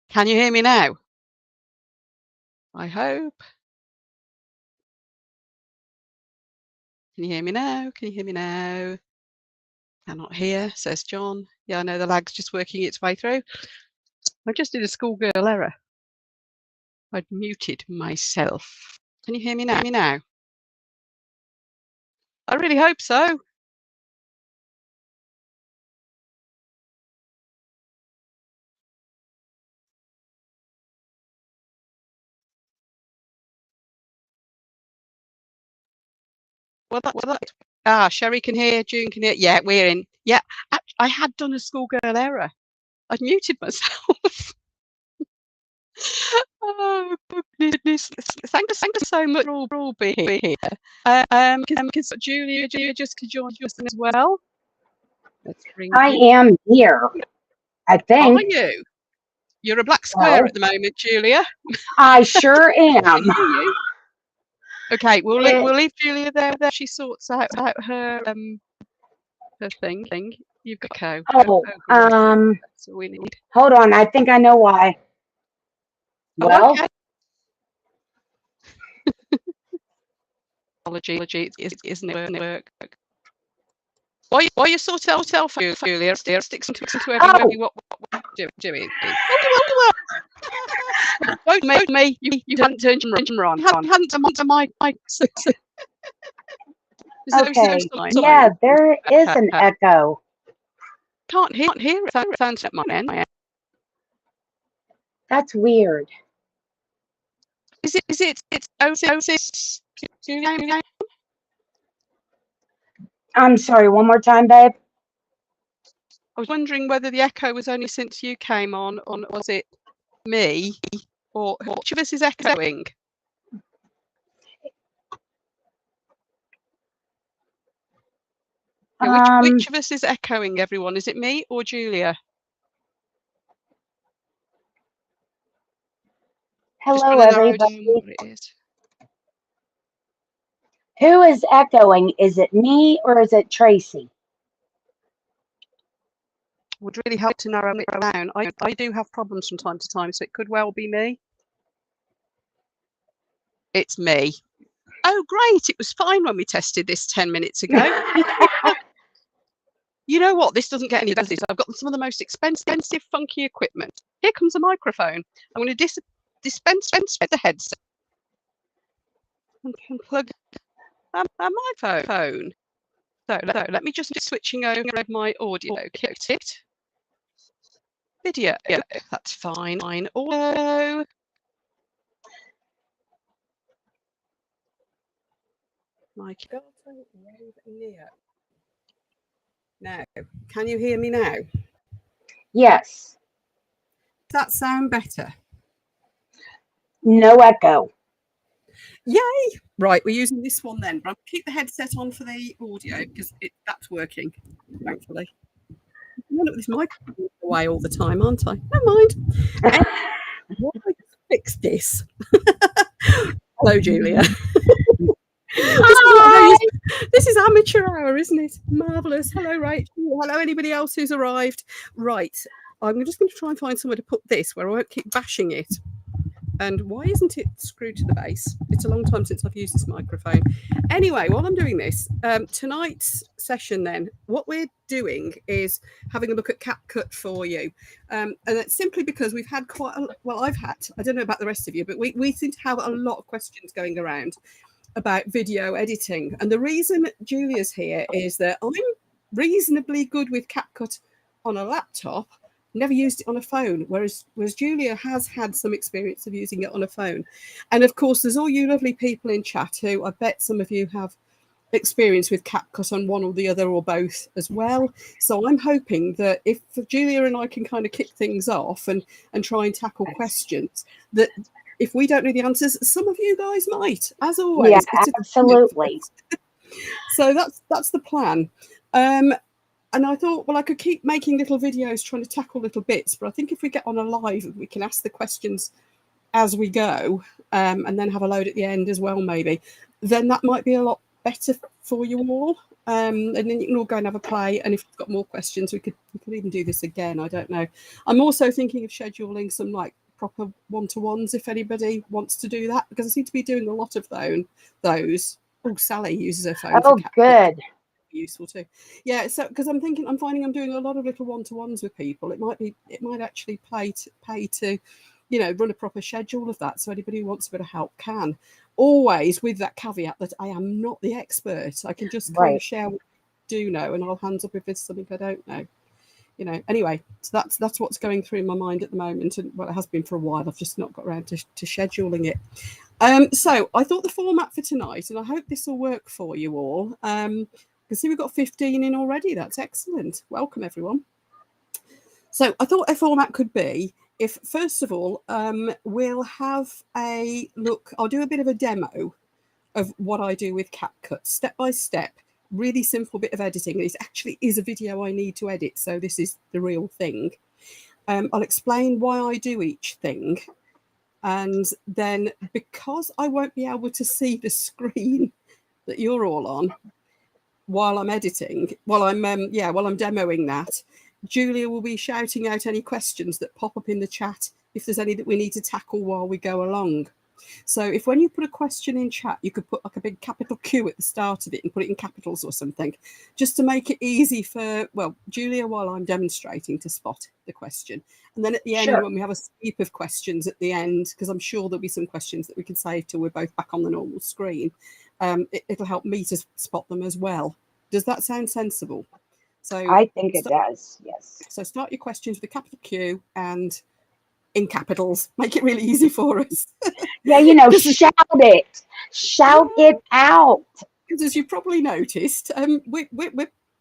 Can you hear me now? I hope. Can you hear me now? Can you hear me now? Cannot hear, says John. Yeah, I know the lag's just working its way through. I just did a schoolgirl error. I'd muted myself. Can you hear me now? I really hope so. Sherry can hear, June can hear. Yeah, we're in. Yeah, I had done a schoolgirl error. I'd muted myself. Oh, goodness. Thank you so much for all being here. Because Julia just could join us as well. Let's bring I you. am here, I Are think. you? You're a black square Well, at the moment, Julia. I sure I am. can hear you. Okay, we'll It, leave Julia there. She sorts out her thing. You've got echo. oh, That's all we need. hold on. I think I know why. Oh, Well, okay. Apology, isn't it work? While you sort out Julia, stick to everybody what we're doing. Oh, well. Won't me. You hadn't turned your camera on. Hadn't done my okay. Sorry. Yeah, there is an Okay. echo. Can't hear it. Sounds at my end. That's weird. Is it? It's 006. Julia? I'm sorry, one more time, babe. I was wondering whether the echo was only since you came on, or was it me, or which of us is echoing? Yeah, which of us is echoing, everyone? Is it me or Julia? Hello, everybody. What it is. Who is echoing? Is it me or is it Tracey? Would really help to narrow it down. I do have problems from time to time, so it could well be me. It's me. Oh, great. It was fine when we tested this 10 minutes ago. You know what? This doesn't get any better. I've got some of the most expensive, funky equipment. Here comes a microphone. I'm going to dispense the headset and plug my phone. So let me just be switching over my audio kit. Video. That's fine. Audio. My near. Now, can you hear me now? Yes. Does that sound better? No echo. Yay! Right, we're using this one then. But I'll keep the headset on for the audio because that's working, thankfully. I'm going to this microphone away all the time, aren't I? Never mind. Why don't I fix this? Hello, Julia. This is amateur hour, isn't it? Marvellous. Hello, Rachel. Hello, anybody else who's arrived. Right, I'm just going to try and find somewhere to put this where I won't keep bashing it. And why isn't it screwed to the base? It's a long time since I've used this microphone. Anyway, while I'm doing this, tonight's session then, what we're doing is having a look at Capcut for you. And that's simply because we've had I don't know about the rest of you, but we seem to have a lot of questions going around about video editing. And the reason Julia's here is that I'm reasonably good with Capcut on a laptop, never used it on a phone, whereas Julia has had some experience of using it on a phone. And of course, there's all you lovely people in chat who I bet some of you have experience with Capcut on one or the other or both as well. So I'm hoping that if Julia and I can kind of kick things off and try and tackle questions, that if we don't know the answers, some of you guys might, as always. Yeah, absolutely. So that's the plan. And I thought, well, I could keep making little videos trying to tackle little bits, but I think if we get on a live, we can ask the questions as we go, and then have a load at the end as well, maybe. Then that might be a lot better for you all. and then you can all go and have a play. And if you've got more questions, we could even do this again. I don't know. I'm also thinking of scheduling some like proper one-to-ones if anybody wants to do that, because I seem to be doing a lot of those. Oh, Sally uses her phone. Oh, good. Useful too. Yeah, so because I'm finding I'm doing a lot of little one-to-ones with people. It might actually pay to run a proper schedule of that, so anybody who wants a bit of help can. Always with that caveat that I am not the expert. I can just kind of share what I do know, and I'll hands up if there's something I don't know. Anyway, so that's what's going through my mind at the moment, and well, it has been for a while. I've just not got around to scheduling it. So I thought the format for tonight, and I hope this will work for you all. You can see we've got 15 in already. That's excellent. Welcome, everyone. So I thought a format could be, if first of all, we'll have a look. I'll do a bit of a demo of what I do with Capcut, step by step. Really simple bit of editing. It actually is a video I need to edit, so this is the real thing. I'll explain why I do each thing. And then, because I won't be able to see the screen that you're all on while I'm editing, while I'm demoing that, Julia will be shouting out any questions that pop up in the chat if there's any that we need to tackle while we go along. So if when you put a question in chat, you could put like a big capital Q at the start of it and put it in capitals or something, just to make it easy for, well, Julia, while I'm demonstrating, to spot the question. And then at the end, when we have a sweep of questions at the end, because I'm sure there'll be some questions that we can save till we're both back on the normal screen, it'll help me to spot them as well. Does that sound sensible? So I think it does, yes. So start your questions with a capital Q and in capitals. Make it really easy for us. Yeah, shout it out. Because as you've probably noticed, we're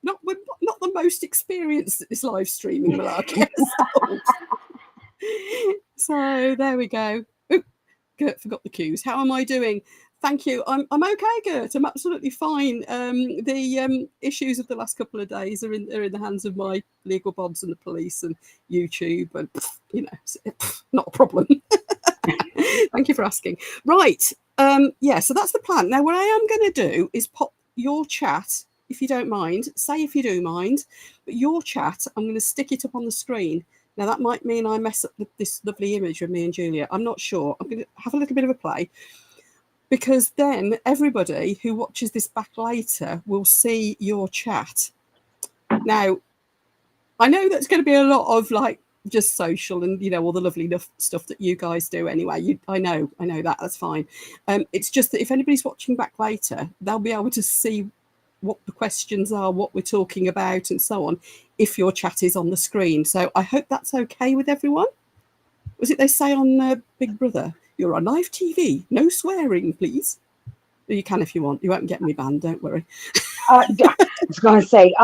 not the most experienced at this live streaming malarkey. So there we go. Ooh, Gert forgot the cues. How am I doing? Thank you. I'm okay, Gert. I'm absolutely fine. The issues of the last couple of days are in the hands of my legal bods and the police and YouTube, and not a problem. Thank you for asking. Right. So that's the plan. Now, what I am going to do is pop your chat, if you don't mind. Say if you do mind, but your chat, I'm going to stick it up on the screen. Now, that might mean I mess up this lovely image of me and Julia. I'm not sure. I'm going to have a little bit of a play, because then everybody who watches this back later will see your chat. Now, I know that's going to be a lot of like just social and all the lovely stuff that you guys do anyway. I know that's fine. It's just that if anybody's watching back later, they'll be able to see what the questions are, what we're talking about, and so on, if your chat is on the screen. So I hope that's okay with everyone. Was it they say on Big Brother, you're on live TV, no swearing, please? You can if you want. You won't get me banned, don't worry. I was going to say,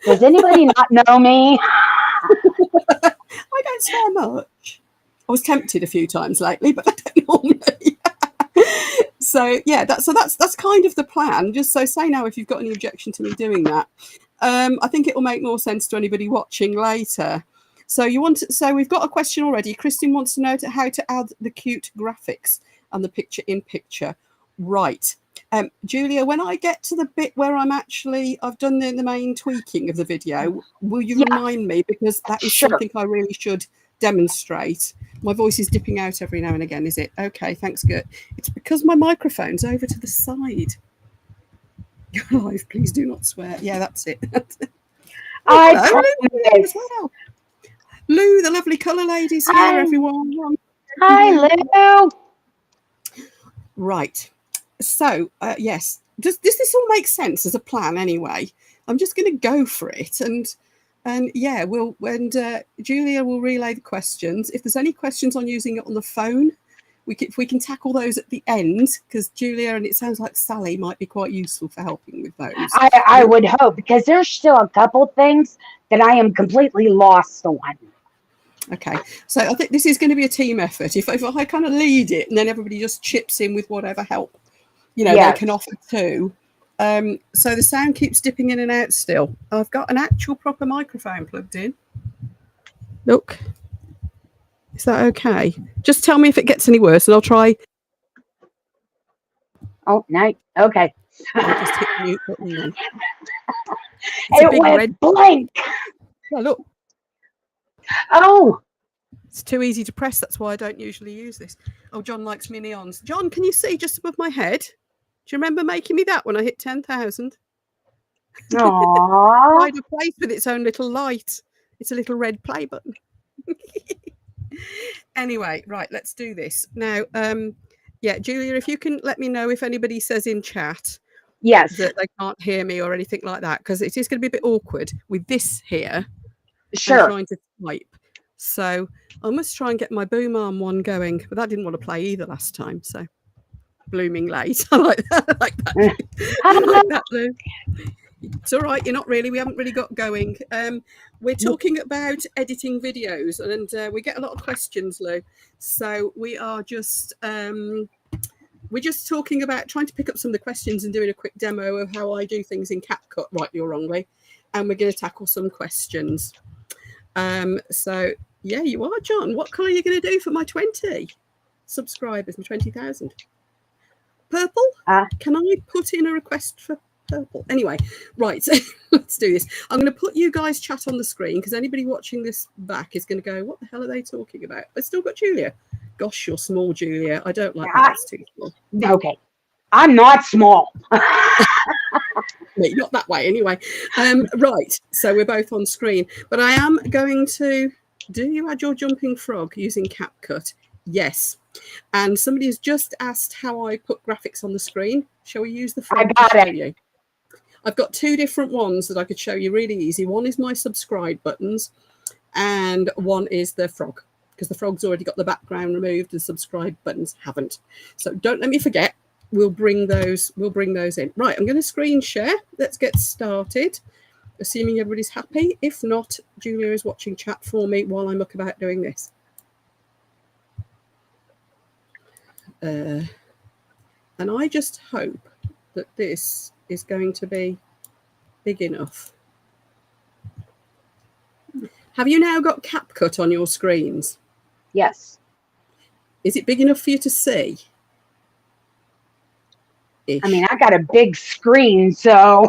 does anybody not know me? I don't swear much. I was tempted a few times lately, but I don't normally. So yeah, that's kind of the plan. Just so say now if you've got any objection to me doing that. I think it will make more sense to anybody watching later. So we've got a question already. Christine wants to know how to add the cute graphics and the picture in picture. Right. Julia, when I get to the bit where I've done the main tweaking of the video, will you remind me? Because that is something I really should demonstrate. My voice is dipping out every now and again, is it? Okay, thanks, Gert. It's because my microphone's over to the side. You're live, please do not swear. Yeah, that's it. Hello, as well. Lou, the lovely colour lady's here, everyone. Hi, Lou. Right. So, yes. Does this all make sense as a plan anyway? I'm just going to go for it. And yeah, Julia will relay the questions. If there's any questions on using it on the phone, if we can tackle those at the end, because Julia, and it sounds like Sally, might be quite useful for helping with those. I would hope, because there's still a couple things that I am completely lost on. Okay, so I think this is going to be a team effort. If I kind of lead it and then everybody just chips in with whatever help, they can offer too. So the sound keeps dipping in and out still. I've got an actual proper microphone plugged in. Look. Is that okay? Just tell me if it gets any worse and I'll try. Oh, no. Okay. I'll just hit the mute button then. It's a It big went red. blank. Oh, look, Oh, it's too easy to press. That's why I don't usually use this. Oh, John likes me neons. John, can you see just above my head? Do you remember making me that when I hit 10,000? aww. Pride of place with its own little light. It's a little red play button. Anyway, right, let's do this now. Yeah, Julia, if you can let me know if anybody says in chat Yes, that they can't hear me or anything like that, because it is going to be a bit awkward with this here and sure. trying to type. So I must try and get my boom arm one going, but that didn't want to play either last time. So blooming late. I like that. I like that. I like that, Lou. It's all right. You're not really. We haven't really got going. We're talking about editing videos, and we get a lot of questions, Lou. So we are just we're just talking about trying to pick up some of the questions and doing a quick demo of how I do things in Capcut, rightly or wrongly, and we're going to tackle some questions. So yeah, you are, John. What colour are you going to do for my 20 subscribers, my 20,000? Purple? Can I put in a request for purple? Anyway, right, so let's do this. I'm going to put you guys' chat on the screen because anybody watching this back is going to go, what the hell are they talking about? I've still got Julia. Gosh, you're small, Julia. I don't like that. It's too small. Okay. I'm not small. Wait, not that way anyway. Right, so we're both on screen. But I am going to... Do you add your jumping frog using Capcut? Yes. And somebody has just asked how I put graphics on the screen. Shall we use the frog to show you? I've got two different ones that I could show you really easy. One is my subscribe buttons and one is the frog, because the frog's already got the background removed. The subscribe buttons haven't. So don't let me forget. We'll bring those in. Right, I'm going to screen share. Let's get started. Assuming everybody's happy. If not, Julia is watching chat for me while I muck about doing this. And I just hope that this is going to be big enough. Have you now got Capcut on your screens? Yes. Is it big enough for you to see? Ish. I mean, I got a big screen, so...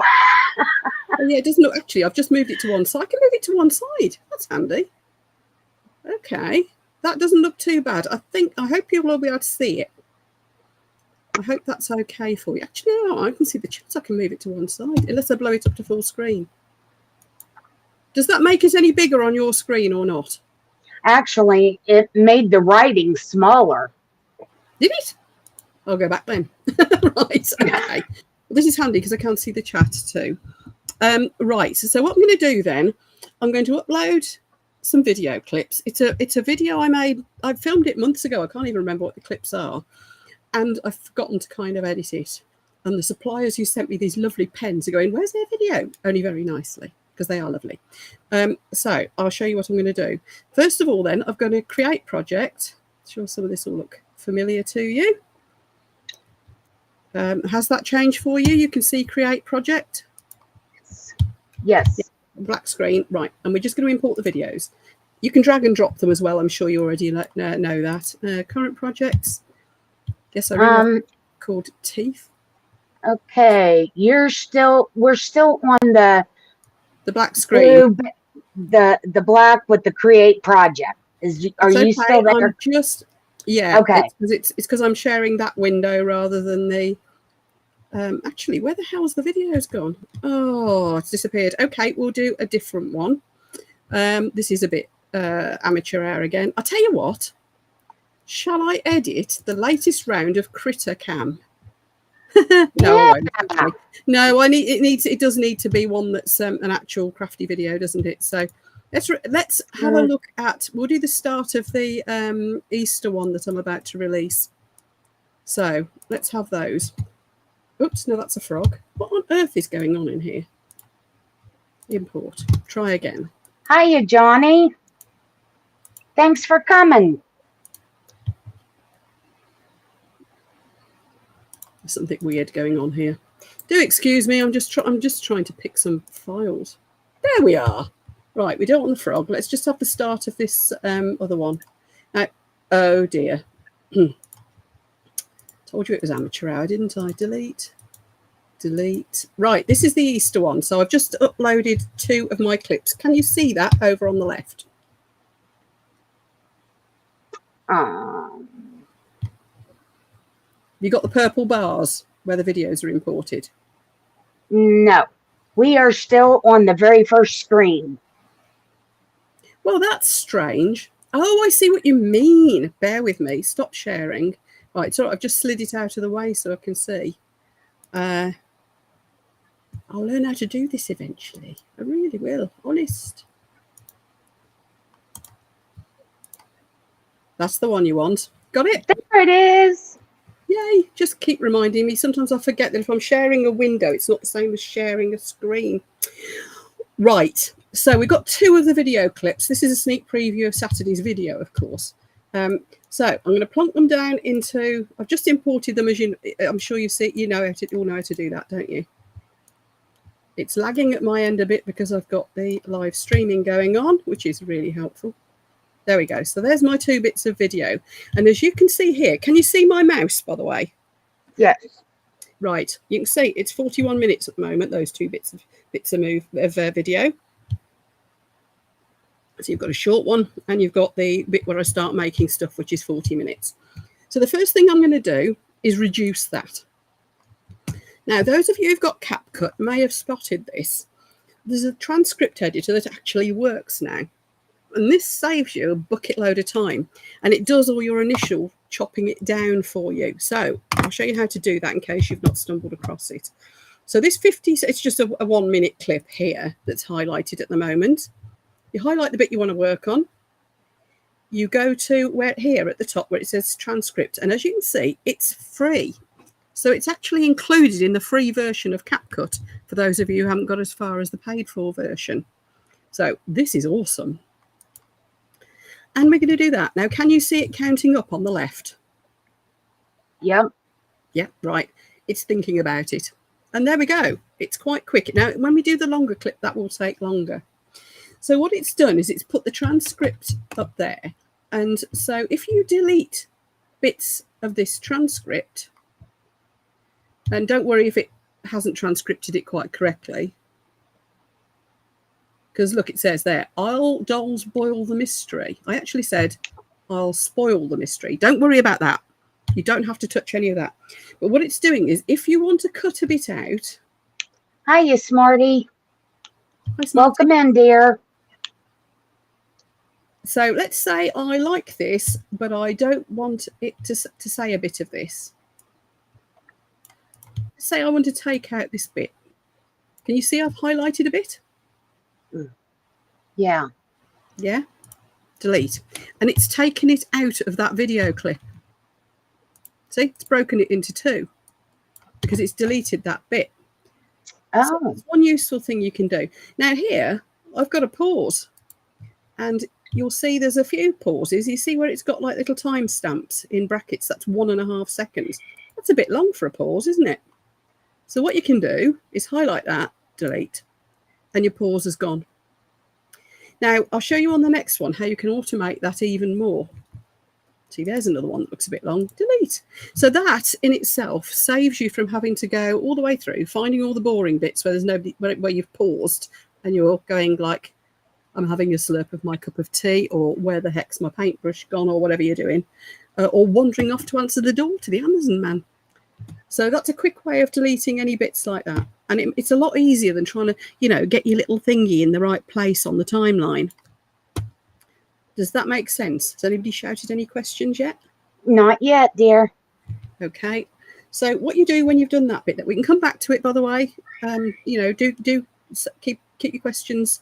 Oh, yeah, it doesn't look... Actually, I've just moved it to one side. I can move it to one side. That's handy. Okay. That doesn't look too bad. I hope you'll all be able to see it. I hope that's okay for you. Actually, no, I can see the chat. I can move it to one side, unless I blow it up to full screen. Does that make it any bigger on your screen or not? Actually, it made the writing smaller. Did it? I'll go back then. Right, okay. Well, this is handy because I can't see the chat too. Right, so what I'm going to do then, I'm going to upload some video clips. It's a video I made. I filmed it months ago. I can't even remember what the clips are. And I've forgotten to kind of edit it. And the suppliers who sent me these lovely pens are going, where's their video? Only very nicely, because they are lovely. So I'll show you what I'm going to do. First of all, then, I'm going to create project. I'm sure some of this will look familiar to you. Has that changed for you? You can see create project. Yes. Yeah, black screen. Right. And we're just going to import the videos. You can drag and drop them as well. I'm sure you already know that. Current projects. Yes, I really called Teeth. Okay. We're still on the black screen. The black with the create project. Are you still there? I'm just okay. It's because I'm sharing that window rather than the actually, where the hell's the video's gone? Oh, it's disappeared. Okay, we'll do a different one. This is a bit amateur hour again. I'll tell you what. Shall I edit the latest round of Critter Cam? No, I won't. Actually. No, it does need to be one that's an actual crafty video, doesn't it? So let's have a look at. We'll do the start of the Easter one that I'm about to release. So let's have those. Oops, no, that's a frog. What on earth is going on in here? Import. Try again. Hiya, Johnny. Thanks for coming. There's something weird going on here. Do excuse me. I'm just trying to pick some files. There we are. Right, we don't want the frog. Let's just have the start of this other one. Now, oh dear. Told you it was amateur hour, didn't I? Delete. delete. Right, this is the Easter one. So I've just uploaded 2 of my clips. Can you see that over on the left? You got the purple bars where the videos are imported? No, we are still on the very first screen. Well, that's strange. Oh, I see what you mean. Bear with me. Stop sharing. Right, so I've just slid it out of the way so I can see. I'll learn how to do this eventually. I really will. Honest. That's the one you want. Got it? There it is. Yay. Just keep reminding me. Sometimes I forget that if I'm sharing a window, it's not the same as sharing a screen. Right. So we've got 2 of the video clips. This is a sneak preview of Saturday's video, of course. So I'm going to plonk them down into, I've just imported them, as I'm sure you see, you all know how to do that, don't you? It's lagging at my end a bit because I've got the live streaming going on, which is really helpful. There we go. So there's my 2 bits of video. And as you can see here, can you see my mouse, by the way? Yes. Right. You can see it's 41 minutes at the moment, those 2 bits of video. So you've got a short one and you've got the bit where I start making stuff, which is 40 minutes. So the first thing I'm going to do is reduce that. Now, those of you who've got Capcut may have spotted this. There's a transcript editor that actually works now. And this saves you a bucket load of time. And it does all your initial chopping it down for you. So I'll show you how to do that in case you've not stumbled across it. So this it's just a 1-minute clip here that's highlighted at the moment. You highlight the bit you want to work on. You go to here at the top where it says transcript. And as you can see, it's free. So it's actually included in the free version of Capcut for those of you who haven't got as far as the paid for version. So this is awesome. And we're going to do that. Now, can you see it counting up on the left? Yep. Yeah, right. It's thinking about it. And there we go. It's quite quick. Now, when we do the longer clip, that will take longer. So what it's done is it's put the transcript up there. And so if you delete bits of this transcript, and don't worry if it hasn't transcripted it quite correctly, because look, it says there, I'll dolls boil the mystery. I actually said, I'll spoil the mystery. Don't worry about that. You don't have to touch any of that. But what it's doing is if you want to cut a bit out. Hiya, Smarty. Hi, Smarty. Welcome in, dear. So let's say I like this, but I don't want it to say a bit of this. Let's say I want to take out this bit. Can you see I've highlighted a bit? Yeah. Yeah? Delete. And it's taken it out of that video clip. See, it's broken it into 2 because it's deleted that bit. Oh. So that's one useful thing you can do. Now here, I've got a pause. And you'll see there's a few pauses. You see where it's got like little timestamps in brackets. That's 1.5 seconds. That's a bit long for a pause, isn't it? So what you can do is highlight that, delete, and your pause is gone. Now, I'll show you on the next one how you can automate that even more. See, there's another one that looks a bit long. Delete. So that in itself saves you from having to go all the way through, finding all the boring bits where there's nobody, where you've paused and you're going like, I'm having a slurp of my cup of tea, or where the heck's my paintbrush gone, or whatever you're doing, or wandering off to answer the door to the Amazon man. So that's a quick way of deleting any bits like that. And it's a lot easier than trying to, get your little thingy in the right place on the timeline. Does that make sense? Has anybody shouted any questions yet? Not yet, dear. Okay. So what you do when you've done that bit, that we can come back to it, by the way, do keep your questions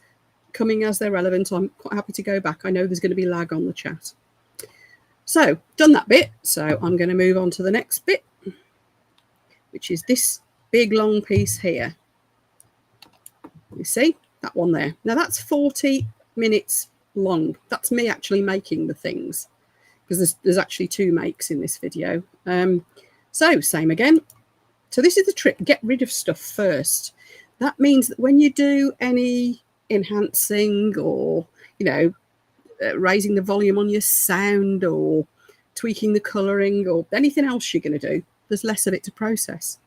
coming as they're relevant. I'm quite happy to go back. I know there's going to be lag on the chat. So done that bit. So I'm going to move on to the next bit, which is this big long piece here. You see that one there? Now that's 40 minutes long. That's me actually making the things, because there's actually 2 makes in this video. So same again. So this is the trick. Get rid of stuff first. That means that when you do any enhancing or, raising the volume on your sound or tweaking the colouring or anything else you're going to do, there's less of it to process.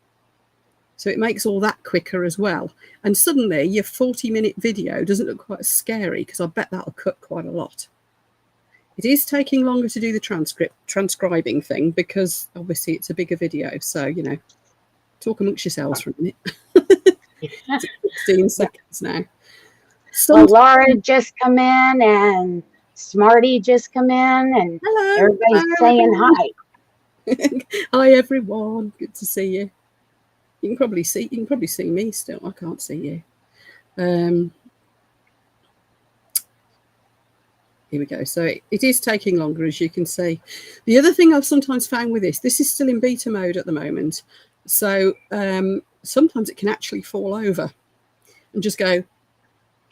So it makes all that quicker as well. And suddenly your 40-minute video doesn't look quite as scary, because I bet that'll cut quite a lot. It is taking longer to do the transcribing thing, because obviously it's a bigger video. So, you know, talk amongst yourselves for a minute. It's 16 seconds now. Well, Laura just come in and Smarty just come in, and hello, everybody's saying everyone. hi. Hi everyone, good to see you. You can probably see me still. I can't see you. Here we go. So it is taking longer, as you can see. The other thing I've sometimes found with this is still in beta mode at the moment. So sometimes it can actually fall over and just go,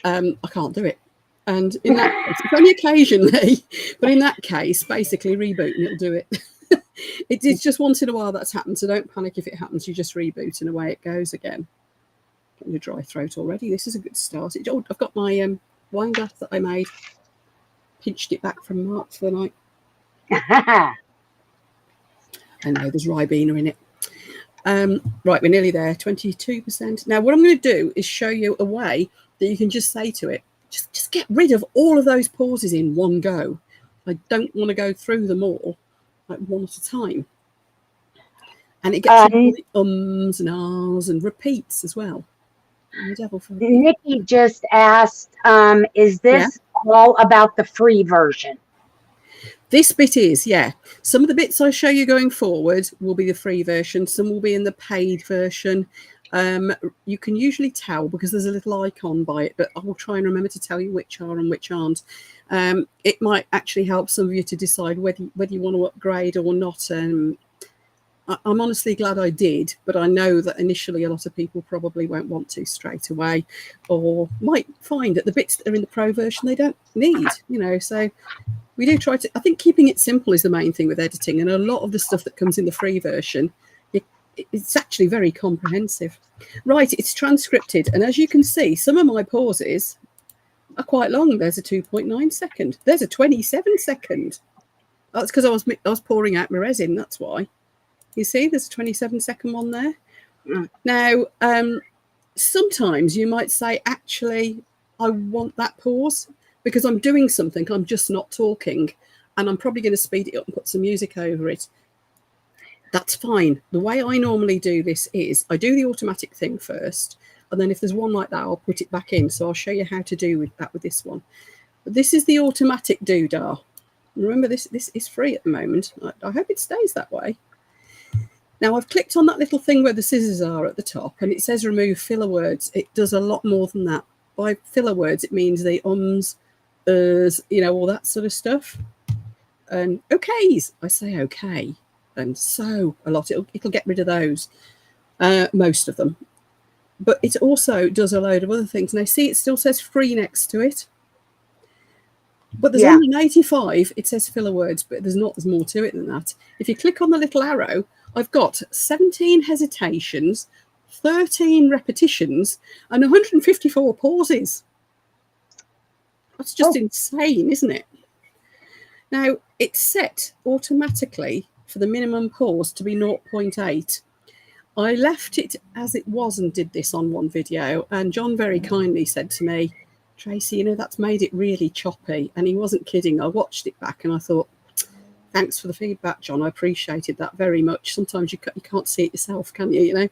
I can't do it. And in that case, it's only occasionally, but in that case, basically reboot and it'll do it. It's just once in a while that's happened. So don't panic if it happens. You just reboot and away it goes again. Getting a dry throat already. This is a good start. I've got my wine glass that I made. Pinched it back from Mark for the night. I know there's Ribena in it. Right, we're nearly there, 22%. Now, what I'm going to do is show you a way that you can just say to it, just get rid of all of those pauses in one go. I don't want to go through them all, like one at a time. And it gets rid of the ums and ahs and repeats as well. Nikki just asked, is this all about the free version? This bit is, yeah. Some of the bits I show you going forward will be the free version. Some will be in the paid version. You can usually tell because there's a little icon by it, but I will try and remember to tell you which are and which aren't. It might actually help some of you to decide whether you want to upgrade or not. I'm honestly glad I did, but I know that initially a lot of people probably won't want to straight away, or might find that the bits that are in the pro version they don't need, you know. So we do try to, I think keeping it simple is the main thing with editing, and a lot of the stuff that comes in the free version, it's actually very comprehensive. Right, it's transcripted, and as you can see, some of my pauses are quite long. There's a 2.9 second. There's a 27 second. That's because I was pouring out my resin, that's why. You see, there's a 27-second one there. Now, sometimes you might say, actually, I want that pause because I'm doing something. I'm just not talking, and I'm probably going to speed it up and put some music over it. That's fine. The way I normally do this is I do the automatic thing first, and then if there's one like that, I'll put it back in. So I'll show you how to do that with this one. But this is the automatic doodah. Remember, this is free at the moment. I hope it stays that way. Now, I've clicked on that little thing where the scissors are at the top, and it says remove filler words. It does a lot more than that. By filler words, it means the ums, you know, all that sort of stuff. And okays, I say okay. And so a lot, it'll get rid of those, most of them. But it also does a load of other things. Now, see, it still says free next to it. But there's only 85. It says filler words, but there's more to it than that. If you click on the little arrow, I've got 17 hesitations, 13 repetitions, and 154 pauses. That's just insane, isn't it? Now, it's set automatically for the minimum pause to be 0.8. I left it as it was and did this on one video, and John very kindly said to me, Tracy, you know, that's made it really choppy. And he wasn't kidding. I watched it back and I thought, thanks for the feedback, John. I appreciated that very much. Sometimes you can't see it yourself, can you? You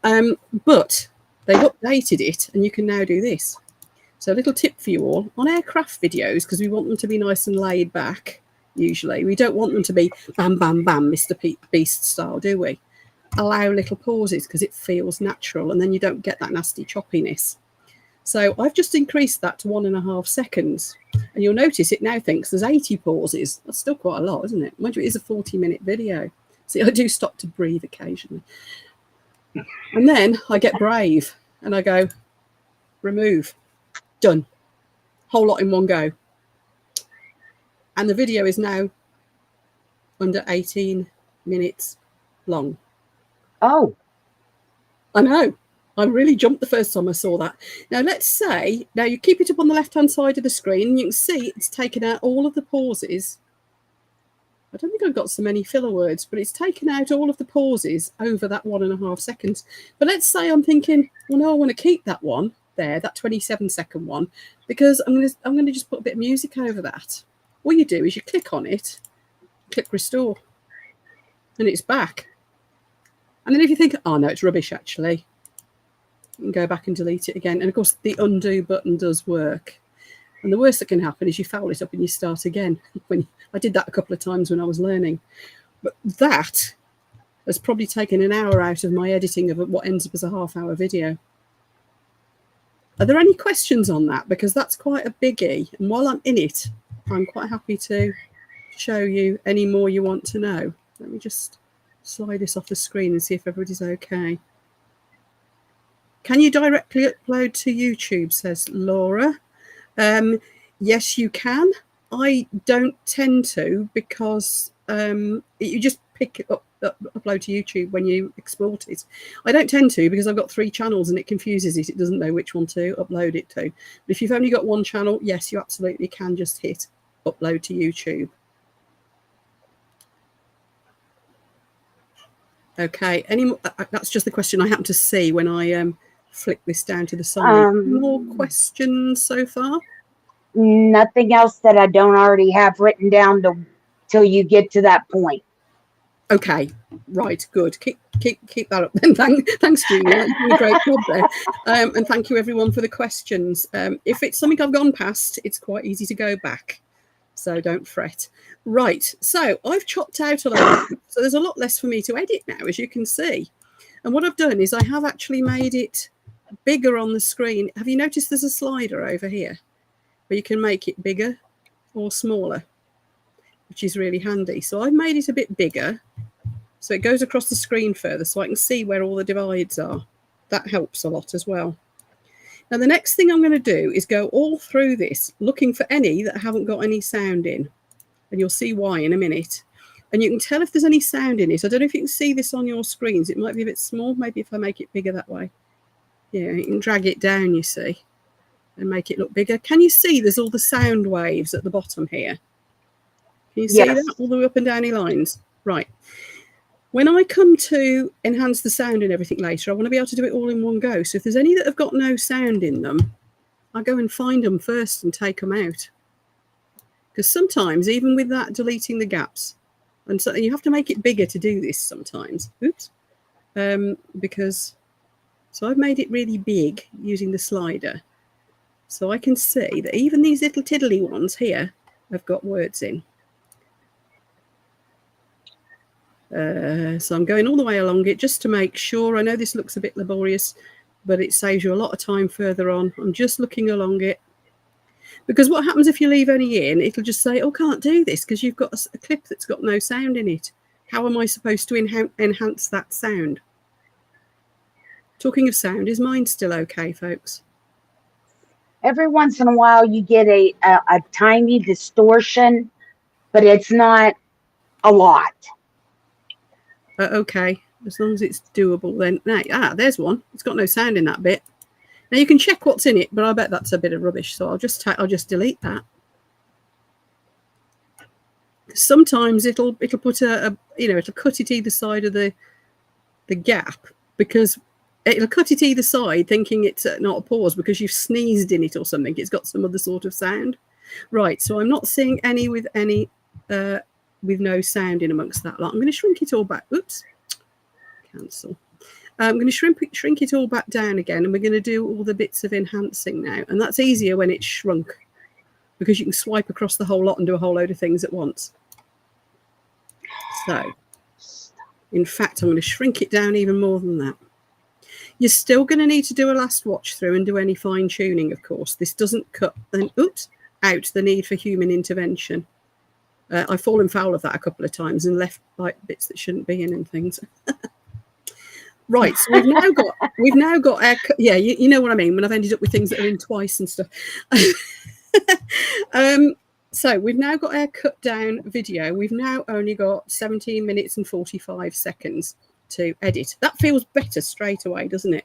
know, but they've updated it, and you can now do this. So a little tip for you all on aircraft videos, because we want them to be nice and laid back. Usually, we don't want them to be bam, bam, bam, Mr. Beast style, do we? Allow little pauses because it feels natural, and then you don't get that nasty choppiness. So I've just increased that to 1.5 seconds. And you'll notice it now thinks there's 80 pauses. That's still quite a lot, isn't it? Mind you, it is a 40-minute video. See, I do stop to breathe occasionally. And then I get brave and I go, remove, done. Whole lot in one go. And the video is now under 18 minutes long. Oh. I know. I really jumped the first time I saw that. Now, let's say, now you keep it up on the left-hand side of the screen, and you can see it's taken out all of the pauses. I don't think I've got so many filler words, but it's taken out all of the pauses over that 1.5 seconds. But let's say I'm thinking, well, no, I want to keep that one there, that 27-second one, because I'm going to just put a bit of music over that. All you do is you click on it, click restore, and it's back. And then if you think, oh no, it's rubbish actually, you can go back and delete it again. And of course, the undo button does work. And the worst that can happen is you foul it up and you start again. I did that a couple of times when I was learning. But that has probably taken an hour out of my editing of what ends up as a half-hour video. Are there any questions on that? Because that's quite a biggie. And while I'm in it, I'm quite happy to show you any more you want to know. Let me just slide this off the screen and see if everybody's okay. Can you directly upload to YouTube, says Laura. Yes, you can. I don't tend to, because you just pick it up, upload to YouTube when you export it. I don't tend to, because I've got 3 channels and it confuses it. It doesn't know which one to upload it to. But if you've only got 1 channel, yes, you absolutely can just hit upload to YouTube. Okay, that's just the question I happen to see when I flick this down to the side. More questions so far? Nothing else that I don't already have written down till you get to that point. Okay, right, good. Keep that up then. Thanks, Julia. You're doing a great job there. And thank you everyone for the questions. If it's something I've gone past, it's quite easy to go back, so don't fret. Right, so I've chopped out a lot, so there's a lot less for me to edit now, as you can see. And what I've done is I have actually made it bigger on the screen. Have you noticed there's a slider over here where you can make it bigger or smaller, which is really handy. So I've made it a bit bigger so it goes across the screen further so I can see where all the divides are. That helps a lot as well. Now the next thing I'm going to do is go all through this looking for any that haven't got any sound in, and you'll see why in a minute. And you can tell if there's any sound in it. I don't know if you can see this on your screens. It might be a bit small. Maybe if I make it bigger that way. Yeah, you can drag it down, you see, and make it look bigger. Can you see there's all the sound waves at the bottom here? Can you see that? All the way up and down the lines? Right. When I come to enhance the sound and everything later, I want to be able to do it all in one go. So if there's any that have got no sound in them, I go and find them first and take them out. Because sometimes, even with that, deleting the gaps, and so you have to make it bigger to do this sometimes. Oops. So I've made it really big using the slider. So I can see that even these little tiddly ones here have got words in. So I'm going all the way along it just to make sure. I know this looks a bit laborious, but it saves you a lot of time further on. I'm just looking along it. Because what happens if you leave any in, it'll just say, oh, can't do this because you've got a clip that's got no sound in it. How am I supposed to enhance that sound? Talking of sound, is mine still okay, folks? Every once in a while you get a tiny distortion, but it's not a lot. Okay, as long as it's doable then. Now, there's one. It's got no sound in that bit. Now you can check what's in it, but I bet that's a bit of rubbish. So I'll just delete that. Sometimes it'll put it'll cut it either side of the gap, because it'll cut it either side thinking it's not a pause because you've sneezed in it or something. It's got some other sort of sound. Right, so I'm not seeing any with no sound in amongst that lot. I'm going to shrink it all back. Oops, cancel. I'm going to shrink it all back down again, and we're going to do all the bits of enhancing now. And that's easier when it's shrunk, because you can swipe across the whole lot and do a whole load of things at once. So, in fact, I'm going to shrink it down even more than that. You're still going to need to do a last watch through and do any fine tuning, of course. This doesn't cut out the need for human intervention. I've fallen foul of that a couple of times and left like bits that shouldn't be in and things. Right, so we've now got our, yeah, you know what I mean when I've ended up with things that are in twice and stuff. So we've now got our cut down video. We've now only got 17 minutes and 45 seconds to edit. That feels better straight away, doesn't it?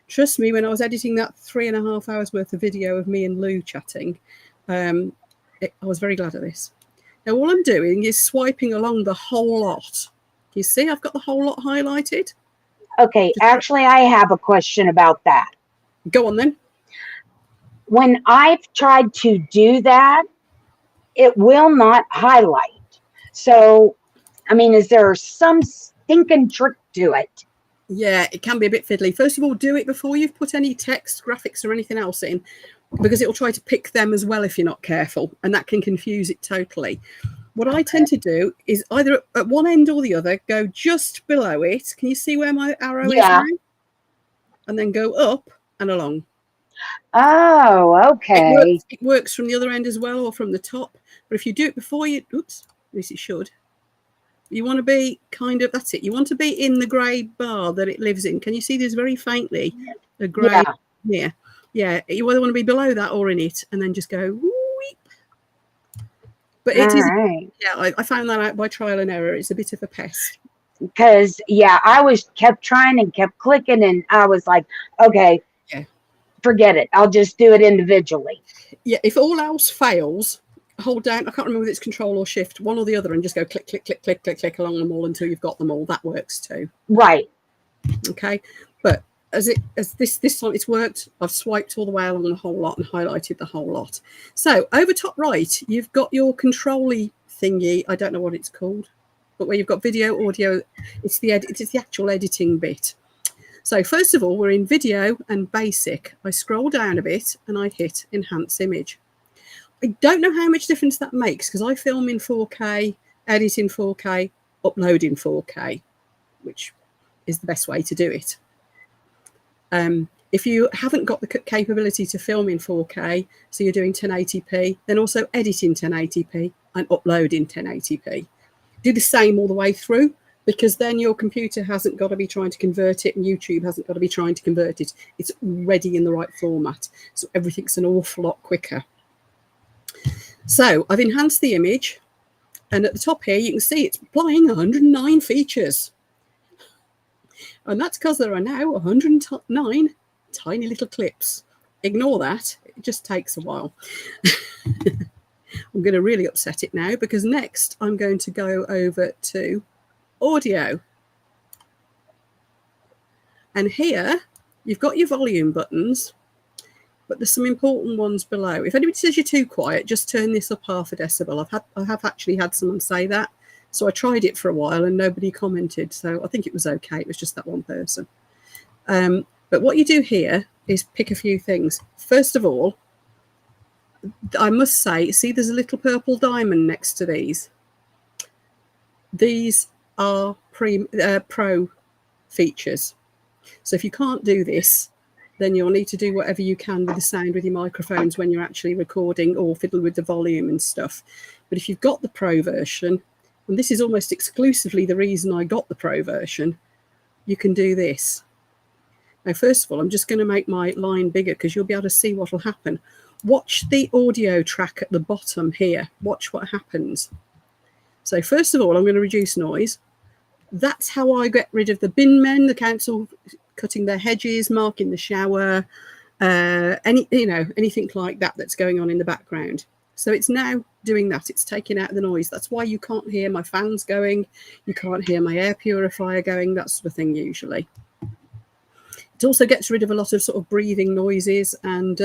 Trust me, when I was editing that 3.5 hours worth of video of me and Lou chatting, I was very glad of this. Now all I'm doing is swiping along the whole lot. You see I've got the whole lot highlighted? Okay, actually, I have a question about that. Go on then. When I've tried to do that, it will not highlight. So, I mean, is there some stinking trick to it? Yeah, it can be a bit fiddly. First of all, do it before you've put any text, graphics, or anything else in, because it'll try to pick them as well if you're not careful, and that can confuse it totally. What I tend to do is either at one end or the other, go just below it. Can you see where my arrow is now? And then go up and along. Oh, okay. It works from the other end as well, or from the top. But if you do it before you, oops, at least it should. You want to be kind of, that's it. You want to be in the grey bar that it lives in. Can you see there's very faintly a grey here? Yeah, you either want to be below that or in it, and then just go whoop. But it is, yeah, I found that out by trial and error. It's a bit of a pest. Because, yeah, I kept trying and kept clicking, and I was like, okay, forget it. I'll just do it individually. Yeah, if all else fails, hold down, I can't remember whether it's Control or Shift, one or the other, and just go click, click, click, click, click, click along them all until you've got them all. That works too. Right. Okay. But as this time it's worked, I've swiped all the way along the whole lot and highlighted the whole lot. So over top right, you've got your control-y thingy. I don't know what it's called, but where you've got video, audio, it's the actual editing bit. So first of all, we're in video and basic. I scroll down a bit and I hit enhance image. I don't know how much difference that makes because I film in 4K, edit in 4K, upload in 4K, which is the best way to do it. If you haven't got the capability to film in 4K, so you're doing 1080p, then also edit in 1080p and upload in 1080p. Do the same all the way through, because then your computer hasn't got to be trying to convert it and YouTube hasn't got to be trying to convert it. It's already in the right format. So everything's an awful lot quicker. So I've enhanced the image, and at the top here, you can see it's applying 109 features. And that's because there are now 109 tiny little clips. Ignore that. It just takes a while. I'm going to really upset it now because next I'm going to go over to audio. And here you've got your volume buttons, but there's some important ones below. If anybody says you're too quiet, just turn this up half a decibel. I have actually had someone say that. So I tried it for a while and nobody commented. So I think it was okay. It was just that one person. But what you do here is pick a few things. First of all, I must say, see there's a little purple diamond next to these. These are pro features. So if you can't do this, then you'll need to do whatever you can with the sound with your microphones when you're actually recording, or fiddle with the volume and stuff. But if you've got the pro version, and this is almost exclusively the reason I got the pro version, you can do this. Now, first of all, I'm just going to make my line bigger because you'll be able to see what will happen. Watch the audio track at the bottom here. Watch what happens. So first of all, I'm going to reduce noise. That's how I get rid of the bin men, the council cutting their hedges, marking the shower, anything like that that's going on in the background. So it's now doing that. It's taking out the noise. That's why you can't hear my fans going. You can't hear my air purifier going, that sort of thing usually. It also gets rid of a lot of sort of breathing noises. And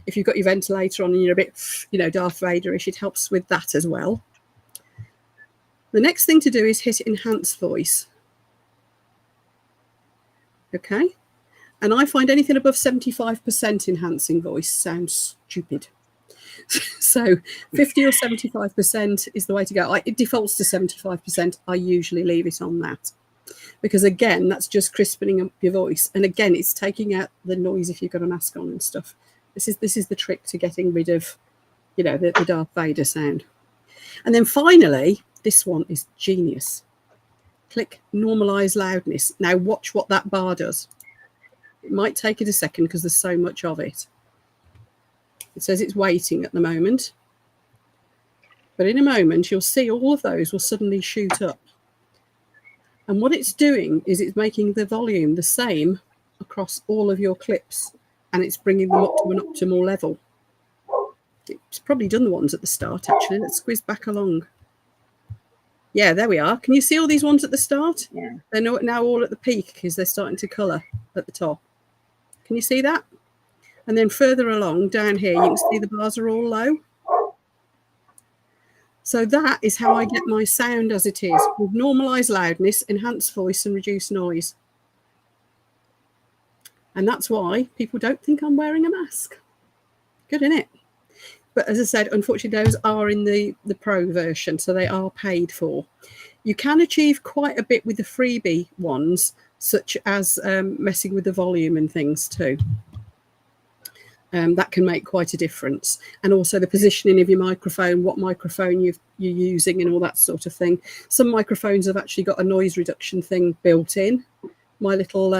if you've got your ventilator on and you're a bit, Darth Vader-ish, it helps with that as well. The next thing to do is hit enhance voice. Okay. And I find anything above 75% enhancing voice sounds stupid. So 50 or 75% is the way to go. It defaults to 75%. I usually leave it on that. Because again, that's just crispening up your voice. And again, it's taking out the noise if you've got a mask on and stuff. This is the trick to getting rid of, the Darth Vader sound. And then finally, this one is genius. Click normalize loudness. Now watch what that bar does. It might take it a second because there's so much of it. It says it's waiting at the moment. But in a moment, you'll see all of those will suddenly shoot up. And what it's doing is it's making the volume the same across all of your clips. And it's bringing them up to an optimal level. It's probably done the ones at the start, actually. Let's squeeze back along. Yeah, there we are. Can you see all these ones at the start? Yeah. They're now all at the peak because they're starting to colour at the top. Can you see that? And then further along down here, you can see the bars are all low. So that is how I get my sound as it is, with normalised loudness, enhanced voice and reduced noise. And that's why people don't think I'm wearing a mask. Good, isn't it? But as I said, unfortunately, those are in the pro version, so they are paid for. You can achieve quite a bit with the freebie ones, such as messing with the volume and things too. That can make quite a difference. And also the positioning of your microphone, what microphone you're using and all that sort of thing. Some microphones have actually got a noise reduction thing built in. My little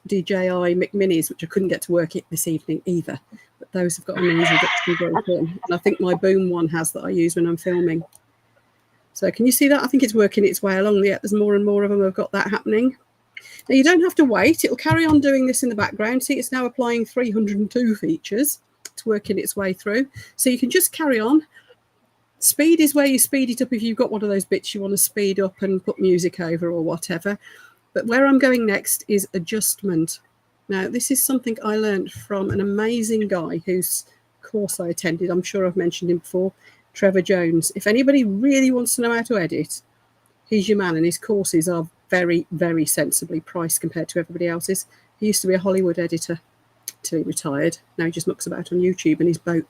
DJI Mic Minis, which I couldn't get to work this evening either, but those have got a noise reduction built in. And I think my Boom one has that I use when I'm filming. So can you see that? I think it's working its way along. Yeah, there's more and more of them have got that happening. Now you don't have to wait. It'll carry on doing this in the background. See, it's now applying 302 features. It's working its way through. So you can just carry on. Speed is where you speed it up if you've got one of those bits you want to speed up and put music over or whatever. But where I'm going next is adjustment. Now, this is something I learned from an amazing guy whose course I attended. I'm sure I've mentioned him before, Trevor Jones. If anybody really wants to know how to edit, he's your man, and his courses are very, very sensibly priced compared to everybody else's. He used to be a Hollywood editor till he retired. Now he just mucks about on YouTube in his boat.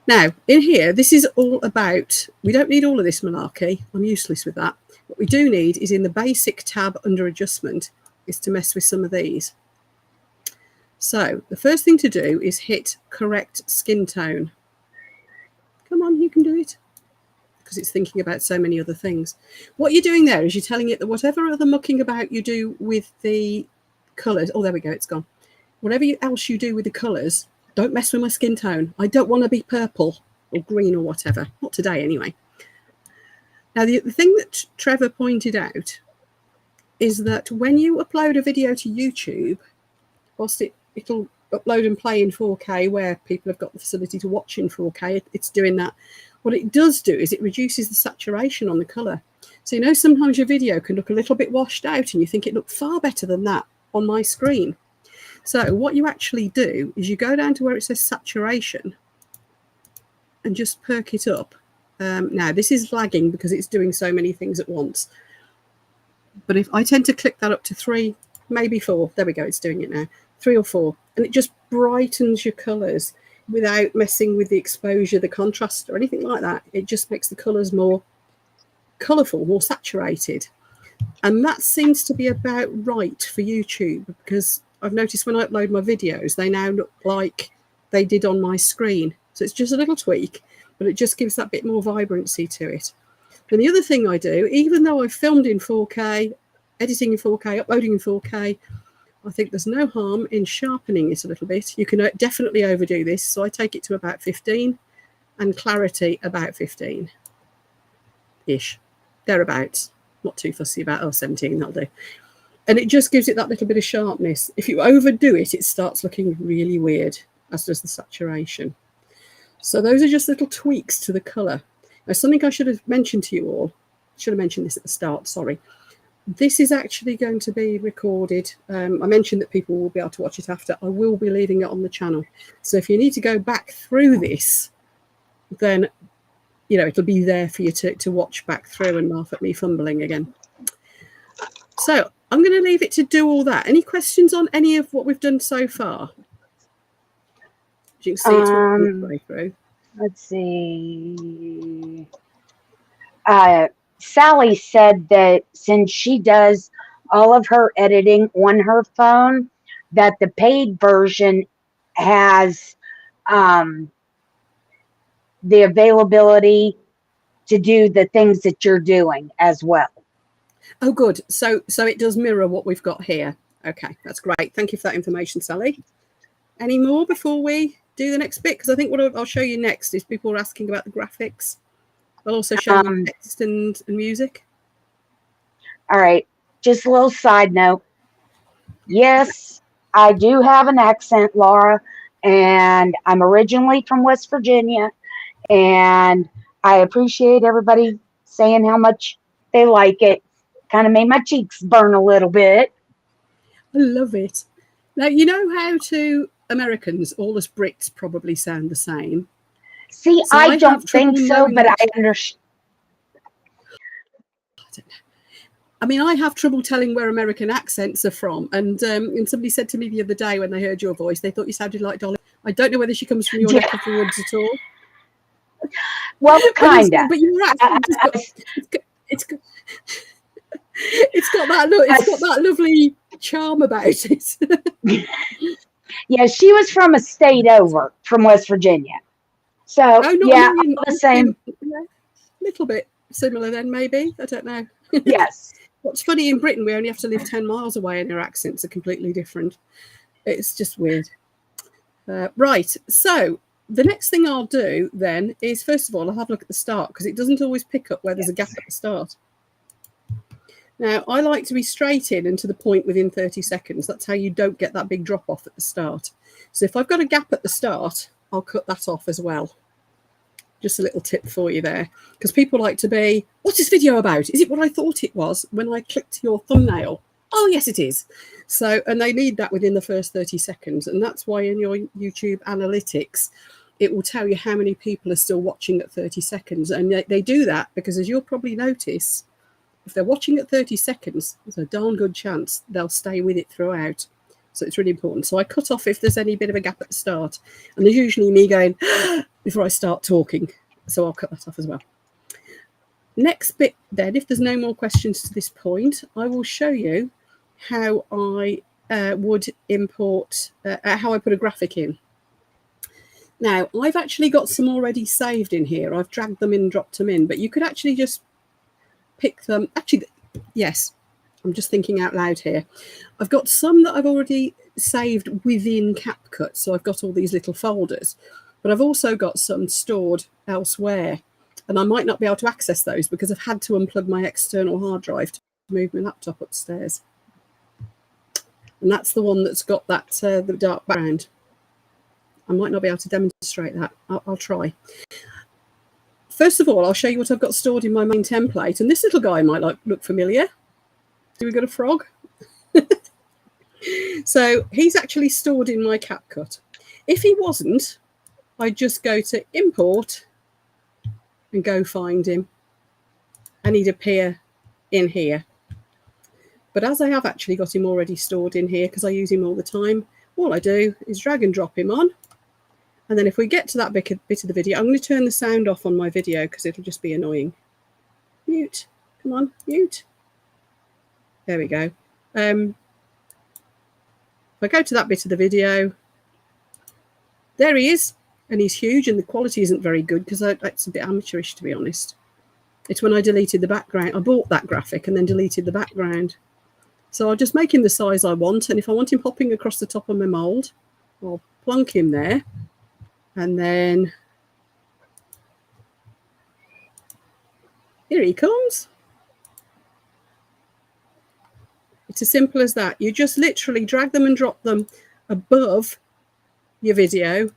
Now, in here, this is all about, we don't need all of this malarkey. I'm useless with that. What we do need is in the basic tab under adjustment is to mess with some of these. So the first thing to do is hit correct skin tone. Come on, you can do it. Because it's thinking about so many other things. What you're doing there is you're telling it that whatever other mucking about you do with the colours, oh, there we go, it's gone. Whatever else you do with the colours, don't mess with my skin tone. I don't want to be purple or green or whatever. Not today, anyway. Now, the thing that Trevor pointed out is that when you upload a video to YouTube, whilst it'll upload and play in 4K where people have got the facility to watch in 4K, it's doing that. What it does do is it reduces the saturation on the colour. So, you know, sometimes your video can look a little bit washed out and you think it looked far better than that on my screen. So what you actually do is you go down to where it says saturation and just perk it up. Now, this is lagging because it's doing so many things at once. But if I tend to click that up to 3, maybe 4, there we go, it's doing it now, 3 or 4, and it just brightens your colours without messing with the exposure, the contrast, or anything like that. It just makes the colours more colourful, more saturated. And that seems to be about right for YouTube, because I've noticed when I upload my videos, they now look like they did on my screen. So it's just a little tweak, but it just gives that bit more vibrancy to it. And the other thing I do, even though I've filmed in 4K, editing in 4K, uploading in 4K, I think there's no harm in sharpening it a little bit. You can definitely overdo this. So I take it to about 15 and clarity about 15-ish, thereabouts. Not too fussy about, 17, that'll do. And it just gives it that little bit of sharpness. If you overdo it, it starts looking really weird, as does the saturation. So those are just little tweaks to the colour. Now, something I should have mentioned to you all, should have mentioned this at the start, sorry. This is actually going to be recorded. I mentioned that people will be able to watch it after. I will be leaving it on the channel. So if you need to go back through this, then, you know, it'll be there for you to watch back through and laugh at me fumbling again. So I'm going to leave it to do all that. Any questions on any of what we've done so far? As you can see, it's working its way through. Let's see. Sally said that since she does all of her editing on her phone, that the paid version has the availability to do the things that you're doing as well. Oh, good. So it does mirror what we've got here. Okay, that's great. Thank you for that information, Sally. Any more before we do the next bit? Because I think what I'll show you next is people are asking about the graphics. I'll also show you text and music. All right. Just a little side note. Yes, I do have an accent, Laura, and I'm originally from West Virginia, and I appreciate everybody saying how much they like it. Kind of made my cheeks burn a little bit. I love it. Now, you know how to Americans, all us Brits probably sound the same. See, So I have don't trouble think so, knowing but I which- understand. I mean, I have trouble telling where American accents are from. And somebody said to me the other day when they heard your voice, they thought you sounded like Dolly. I don't know whether she comes from your neck of the woods at all. Well, kind of. But your accent has got, it's got that lovely charm about it. Yeah, she was from a state over from West Virginia. So, Oh, not yeah, a million, all the same. Yeah, little bit similar then, maybe. I don't know. Yes. What's funny, in Britain, we only have to live 10 miles away and our accents are completely different. It's just weird. Right, so the next thing I'll do then is, first of all, I'll have a look at the start, because it doesn't always pick up where there's a gap at the start. Now, I like to be straight in and to the point within 30 seconds. That's how you don't get that big drop off at the start. So if I've got a gap at the start, I'll cut that off as well. Just a little tip for you there, because people like to be, what's this video about? Is it what I thought it was when I clicked your thumbnail? Oh, yes, it is. So, and they need that within the first 30 seconds. And that's why in your YouTube analytics, it will tell you how many people are still watching at 30 seconds. And they do that because, as you'll probably notice, if they're watching at 30 seconds, there's a darn good chance they'll stay with it throughout. So it's really important. So I cut off if there's any bit of a gap at the start. And there's usually me going before I start talking. So I'll cut that off as well. Next bit then, if there's no more questions to this point, I will show you how I would import, how I put a graphic in. Now, I've actually got some already saved in here. I've dragged them in, dropped them in, but you could actually just pick them. Actually, yes, I'm just thinking out loud here. I've got some that I've already saved within Capcut. So I've got all these little folders, but I've also got some stored elsewhere. And I might not be able to access those because I've had to unplug my external hard drive to move my laptop upstairs. And that's the one that's got that the dark background. I might not be able to demonstrate that. I'll try. First of all, I'll show you what I've got stored in my main template. And this little guy might look familiar. Do we got a frog? So he's actually stored in my Capcut. If he wasn't, I'd just go to import and go find him, and he'd appear in here. But as I have actually got him already stored in here because I use him all the time, all I do is drag and drop him on. And then if we get to that bit of the video, I'm going to turn the sound off on my video because it'll just be annoying. Mute. Come on, mute. There we go. If I go to that bit of the video, there he is. And he's huge, and the quality isn't very good because it's a bit amateurish, to be honest. It's when I deleted the background. I bought that graphic and then deleted the background. So I'll just make him the size I want. And if I want him popping across the top of my mould, I'll plonk him there. And then here he comes. It's as simple as that. You just literally drag them and drop them above your video,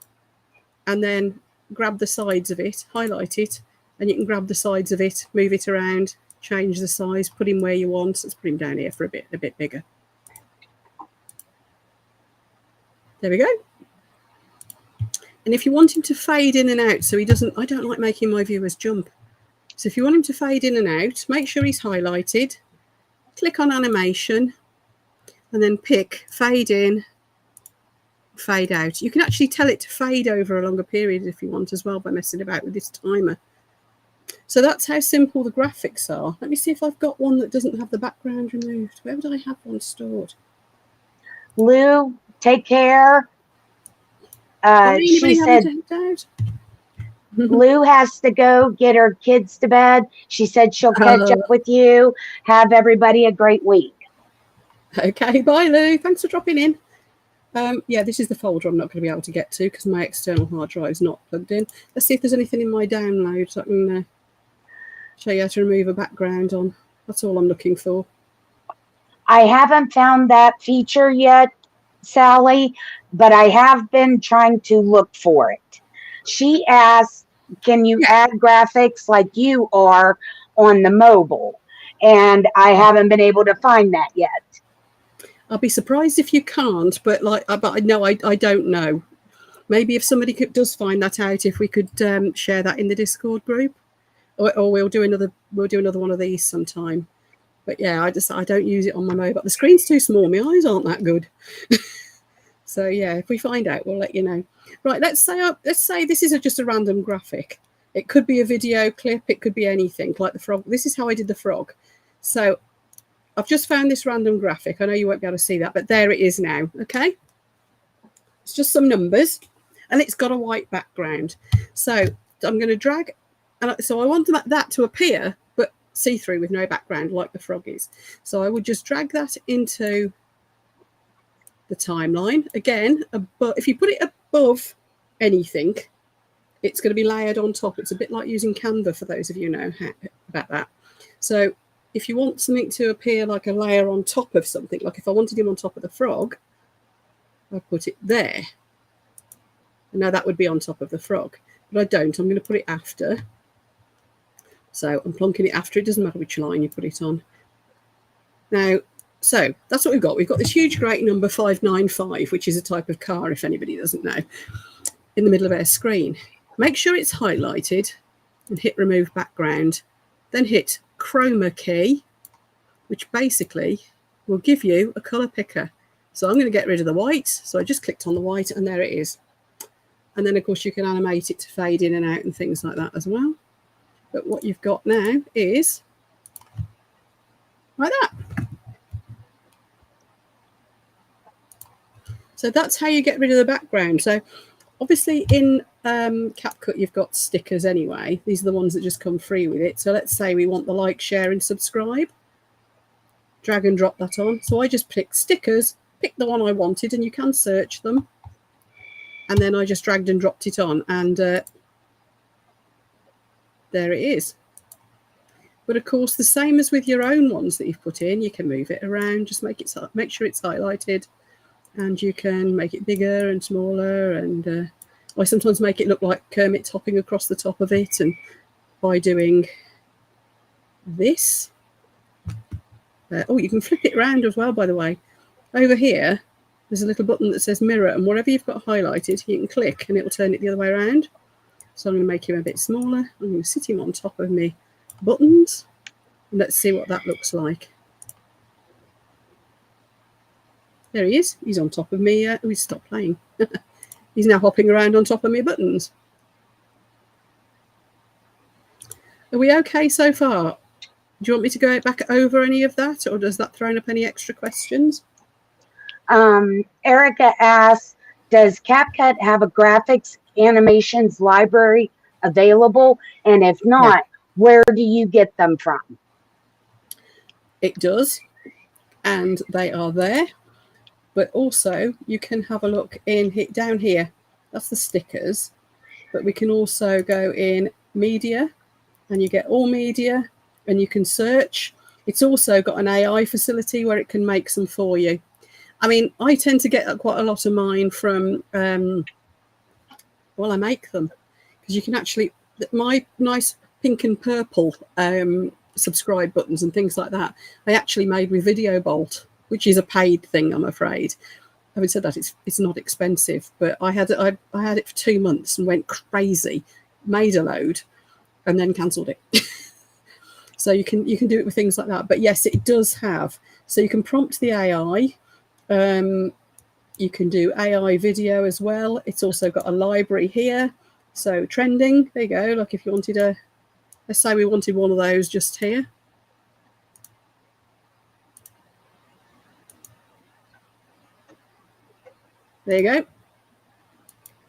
and then grab the sides of it, highlight it, and you can grab the sides of it, move it around, change the size, put him where you want. Let's put him down here for a bit bigger. There we go. And if you want him to fade in and out, so he doesn't, I don't like making my viewers jump. So if you want him to fade in and out, make sure he's highlighted, click on animation, and then pick fade in, fade out. You can actually tell it to fade over a longer period if you want as well by messing about with this timer. So that's how simple the graphics are. Let me see if I've got one that doesn't have the background removed. Where would I have one stored? Lou, take care. She said Lou has to go get her kids to bed. She said she'll catch up with you. Have everybody a great week. Okay, bye Lou. Thanks for dropping in. Yeah, this is the folder I'm not going to be able to get to because my external hard drive is not plugged in. Let's see if there's anything in my download so I can show you how to remove a background on. That's all I'm looking for. I haven't found that feature yet, Sally, but I have been trying to look for it. She asked, can you add graphics like you are on the mobile, and I haven't been able to find that yet. I'll be surprised if you can't, but no, I don't know. Maybe if somebody does find that out, if we could share that in the Discord group, or we'll do another one of these sometime. But yeah, I don't use it on my mobile. The screen's too small. My eyes aren't that good. So yeah, if we find out, we'll let you know. Right, let's say this is just a random graphic. It could be a video clip. It could be anything, like the frog. This is how I did the frog. So I've just found this random graphic. I know you won't be able to see that, but there it is now. Okay, it's just some numbers, and it's got a white background. So I'm going to drag, and so I want that to appear, but see-through with no background, like the frog is. So I would just drag that into the timeline again. But if you put it above anything, it's going to be layered on top. It's a bit like using Canva, for those of you who know about that. So if you want something to appear like a layer on top of something, like if I wanted him on top of the frog, I put it there. And now that would be on top of the frog, but I don't. I'm going to put it after. So I'm plonking it after. It doesn't matter which line you put it on. Now, so that's what we've got. We've got this huge, great number 595, which is a type of car, if anybody doesn't know, in the middle of our screen. Make sure it's highlighted and hit remove background. Then hit chroma key, which basically will give you a color picker. So I'm going to get rid of the white. So I just clicked on the white, and there it is. And then, of course, you can animate it to fade in and out and things like that as well. But what you've got now is like that. So that's how you get rid of the background. So obviously in Capcut, you've got stickers anyway. These are the ones that just come free with it. So let's say we want the like, share, and subscribe. Drag and drop that on. So I just picked stickers, picked the one I wanted, and you can search them. And then I just dragged and dropped it on, and there it is. But of course, the same as with your own ones that you've put in, you can move it around, just make sure it's highlighted, and you can make it bigger and smaller. And I sometimes make it look like Kermit hopping across the top of it, and by doing this. Oh, you can flip it around as well, by the way. Over here, there's a little button that says mirror, and whatever you've got highlighted, you can click and it will turn it the other way around. So I'm going to make him a bit smaller. I'm going to sit him on top of me buttons, and let's see what that looks like. There he is. He's on top of me. He's stopped playing. He's now hopping around on top of me buttons. Are we okay so far? Do you want me to go back over any of that, or does that throw up any extra questions? Erica asks, does Capcut have a graphics animations library available? And if not, where do you get them from? It does, and they are there. But also, you can have a look down here. That's the stickers. But we can also go in media, and you get all media, and you can search. It's also got an AI facility where it can make some for you. I mean, I tend to get quite a lot of mine from, well, I make them. Because you can actually, my nice pink and purple subscribe buttons and things like that, I actually made with Video Bolt, which is a paid thing, I'm afraid. Having said that, it's not expensive, but I had it for 2 months and went crazy, made a load, and then cancelled it. So you can do it with things like that. But yes, it does have. So you can prompt the AI. You can do AI video as well. It's also got a library here. So trending, there you go. Like if you wanted let's say we wanted one of those just here. There you go.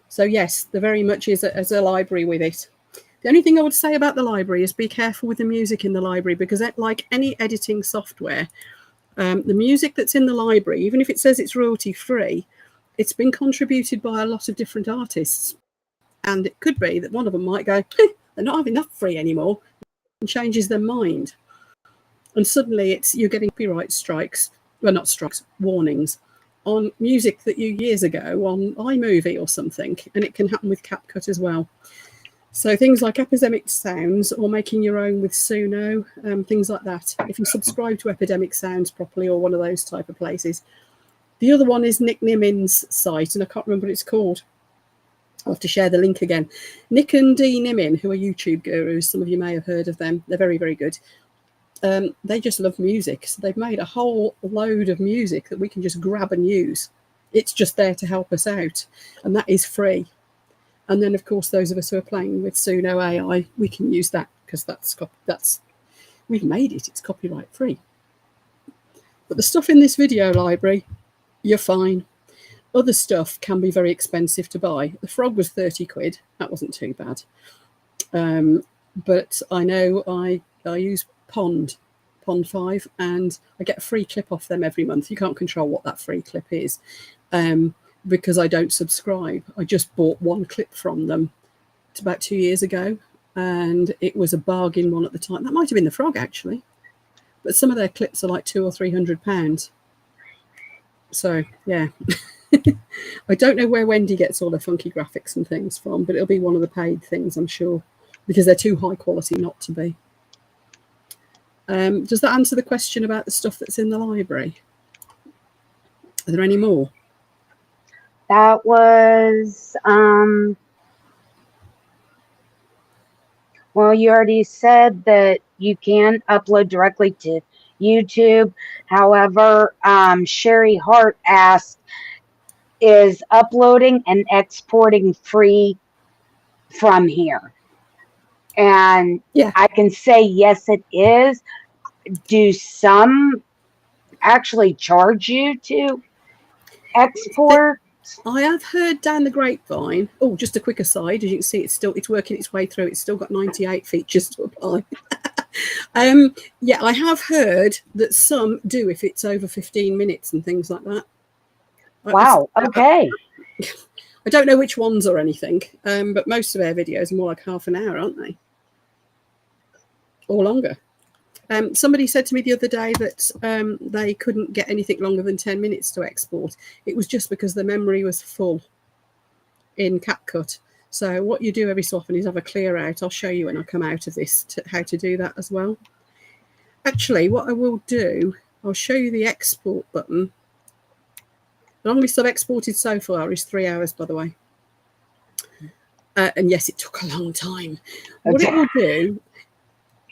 So yes, there very much is a library with it. The only thing I would say about the library is be careful with the music in the library, because like any editing software, the music that's in the library, even if it says it's royalty free, it's been contributed by a lot of different artists. And it could be that one of them might go, they're not having that free anymore, and changes their mind. And suddenly you're getting copyright strikes, well, not strikes, warnings on music that you years ago on iMovie or something. And it can happen with Capcut as well. So things like epidemic sounds or making your own with Suno, things like that. If you subscribe to Epidemic Sounds properly or one of those type of places. The other one is Nick Nimin's site, and I can't remember what it's called. I'll have to share the link again. Nick and Dee Nimin, who are YouTube gurus, some of you may have heard of them. They're very, very good. They just love music. So they've made a whole load of music that we can just grab and use. It's just there to help us out. And that is free. And then, of course, those of us who are playing with Suno AI, we can use that because we've made it. It's copyright free. But the stuff in this video library, you're fine. Other stuff can be very expensive to buy. The frog was 30 quid. That wasn't too bad. But I know I use Pond 5, and I get a free clip off them every month. You can't control what that free clip is. Because I don't subscribe. I just bought one clip from them. It's about 2 years ago, and it was a bargain one at the time. That might have been the frog, actually. But some of their clips are like £200 or £300. So, yeah. I don't know where Wendy gets all the funky graphics and things from, but it'll be one of the paid things, I'm sure, because they're too high quality not to be. Does that answer the question about the stuff that's in the library? Are there any more? That was, well, you already said that you can upload directly to YouTube. However, Sherry Hart asked, is uploading and exporting free from here? And yeah, I can say, yes, it is. Do some actually charge you to export? I have heard down the grapevine. Oh, just a quick aside, as you can see, it's working its way through. It's still got 98 features to apply. Yeah, I have heard that some do if it's over 15 minutes and things like that. Wow. Okay. I don't know which ones or anything, but most of our videos are more like half an hour, aren't they? Or longer. Somebody said to me the other day that they couldn't get anything longer than 10 minutes to export. It was just because the memory was full in Capcut. So what you do every so often is have a clear out. I'll show you when I come out of this how to do that as well. Actually, what I will do, I'll show you the export button. The longest I've exported so far is 3 hours, by the way. And yes, it took a long time. Okay. What it will do,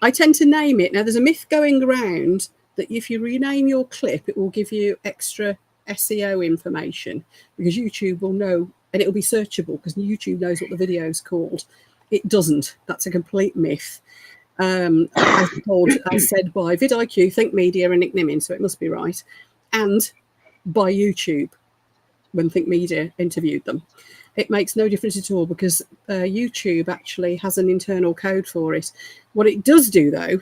I tend to name it. Now, there's a myth going around that if you rename your clip, it will give you extra SEO information because YouTube will know, and it will be searchable because YouTube knows what the video is called. It doesn't. That's a complete myth. As said by vidIQ, Think Media, and Nick Nimin, so it must be right, and by YouTube when Think Media interviewed them. It makes no difference at all because YouTube actually has an internal code for it. What it does do, though,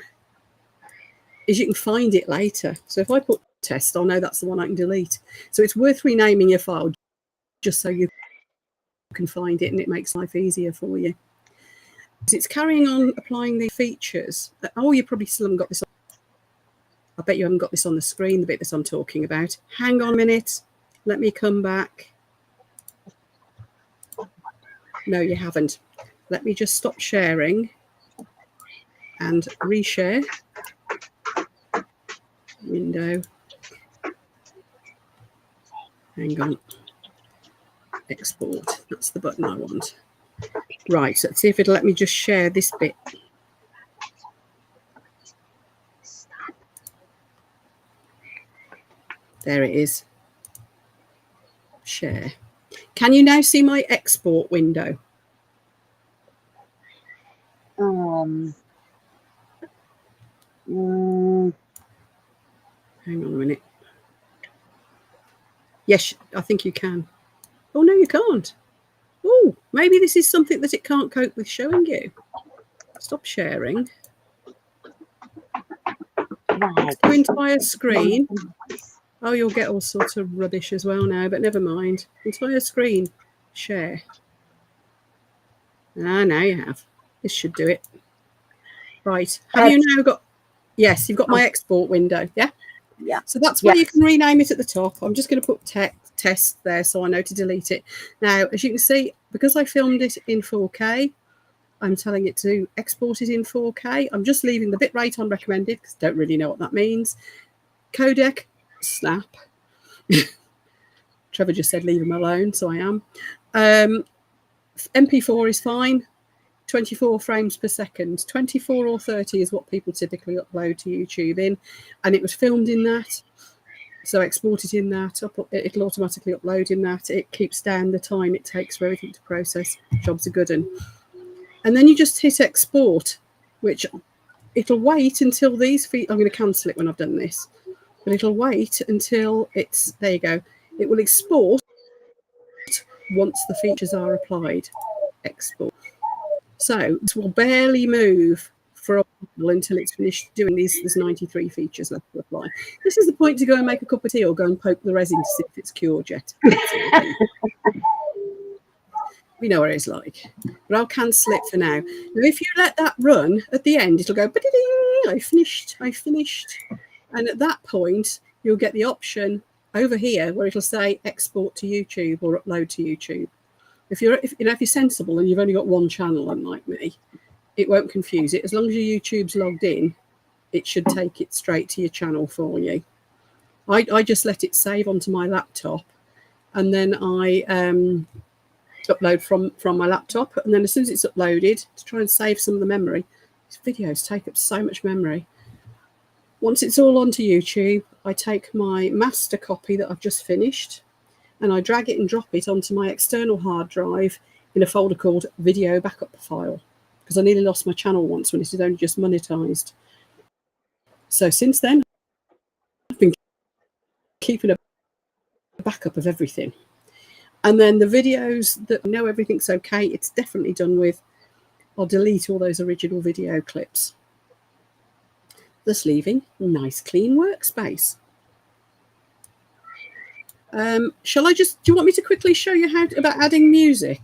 is you can find it later. So if I put test, I'll know that's the one I can delete. So it's worth renaming your file just so you can find it and it makes life easier for you. It's carrying on applying the features. Oh, you probably still haven't got this on. I bet you haven't got this on the screen, the bit that I'm talking about. Hang on a minute. Let me come back. No, you haven't. Let me just stop sharing and reshare. Window. Hang on. Export. That's the button I want. Right, so let's see if it'll let me just share this bit. There it is. Share. Can you now see my export window? Hang on a minute. Yes, I think you can. Oh, no, you can't. Oh, maybe this is something that it can't cope with showing you. Stop sharing. Do entire screen. Oh, you'll get all sorts of rubbish as well now, but never mind. Entire screen. Share. Ah, now you have. This should do it. Right. Have you now got... Yes, you've got my export window, yeah? Yeah. So that's where you can rename it at the top. I'm just going to put test there so I know to delete it. Now, as you can see, because I filmed it in 4K, I'm telling it to export it in 4K. I'm just leaving the bitrate on recommended because I don't really know what that means. Codec, snap. Trevor just said leave him alone, so I am. MP4 is fine. 24 frames per second. 24 or 30 is what people typically upload to YouTube in, and it was filmed in that. So export it in that. It'll automatically upload in that. It keeps down the time it takes for everything to process. Job's a good one. And then you just hit export, which it'll wait until these feet. I'm going to cancel it when I've done this, but it'll wait until it's there. You go. It will export once the features are applied. Export. So this will barely move for a while until it's finished doing these. There's 93 features left to apply. This is the point to go and make a cup of tea or go and poke the resin to see if it's cured yet. We know what it's like. But I'll cancel it for now. Now, if you let that run, at the end, it'll go, I finished. And at that point, you'll get the option over here where it'll say export to YouTube or upload to YouTube. If you're sensible and you've only got one channel, unlike me, it won't confuse it. As long as your YouTube's logged in, it should take it straight to your channel for you. I just let it save onto my laptop, and then I upload from my laptop. And then as soon as it's uploaded, to try and save some of the memory, these videos take up so much memory. Once it's all onto YouTube, I take my master copy that I've just finished, and I drag it and drop it onto my external hard drive in a folder called Video Backup File, because I nearly lost my channel once when it had only just monetized. So since then, I've been keeping a backup of everything. And then the videos that I know everything's okay, it's definitely done with, I'll delete all those original video clips, thus leaving a nice clean workspace. Shall I do you want me to quickly show you about adding music?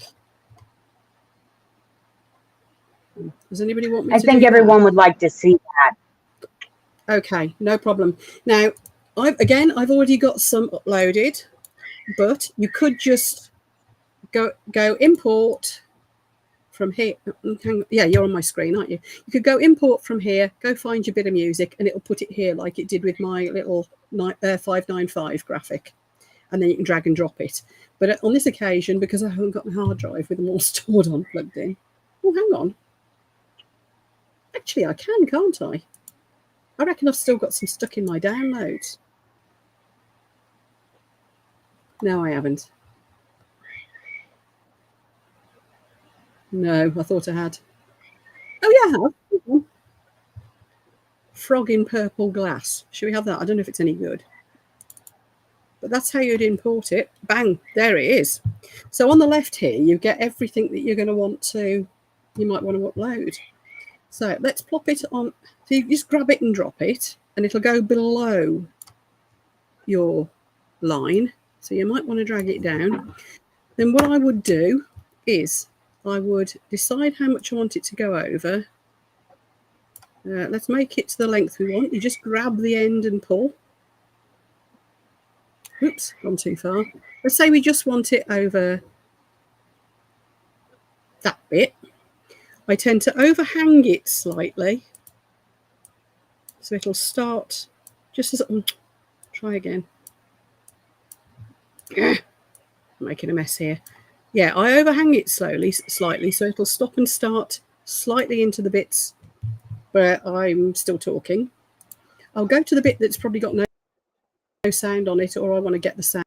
Does anybody want me to? I think everyone would like to see that. Okay, no problem. Now, I've already got some uploaded, but you could just go import from here. Yeah, you're on my screen, aren't you? You could go import from here, go find your bit of music, and it'll put it here like it did with my little 595 graphic. And then you can drag and drop it. But on this occasion, because I haven't got my hard drive with them all stored on, plugged in. Oh, hang on. Actually, I can, can't I? I reckon I've still got some stuck in my downloads. No, I haven't. No, I thought I had. Oh, yeah, I have. Frog in purple glass. Should we have that? I don't know if it's any good. But that's how you'd import it. Bang, there it is. So on the left here, you get everything that you're going to want to, you might want to upload. So let's plop it on. So you just grab it and drop it, and it'll go below your line. So you might want to drag it down. Then what I would do is I would decide how much I want it to go over. Let's make it to the length we want. You just grab the end and pull. Oops, gone too far. Let's say we just want it over that bit. I tend to overhang it slightly, so it'll start just as try again. I'm making a mess here. Yeah, I overhang it slightly, so it'll stop and start slightly into the bits where I'm still talking. I'll go to the bit that's probably got no sound on it, or I want to get the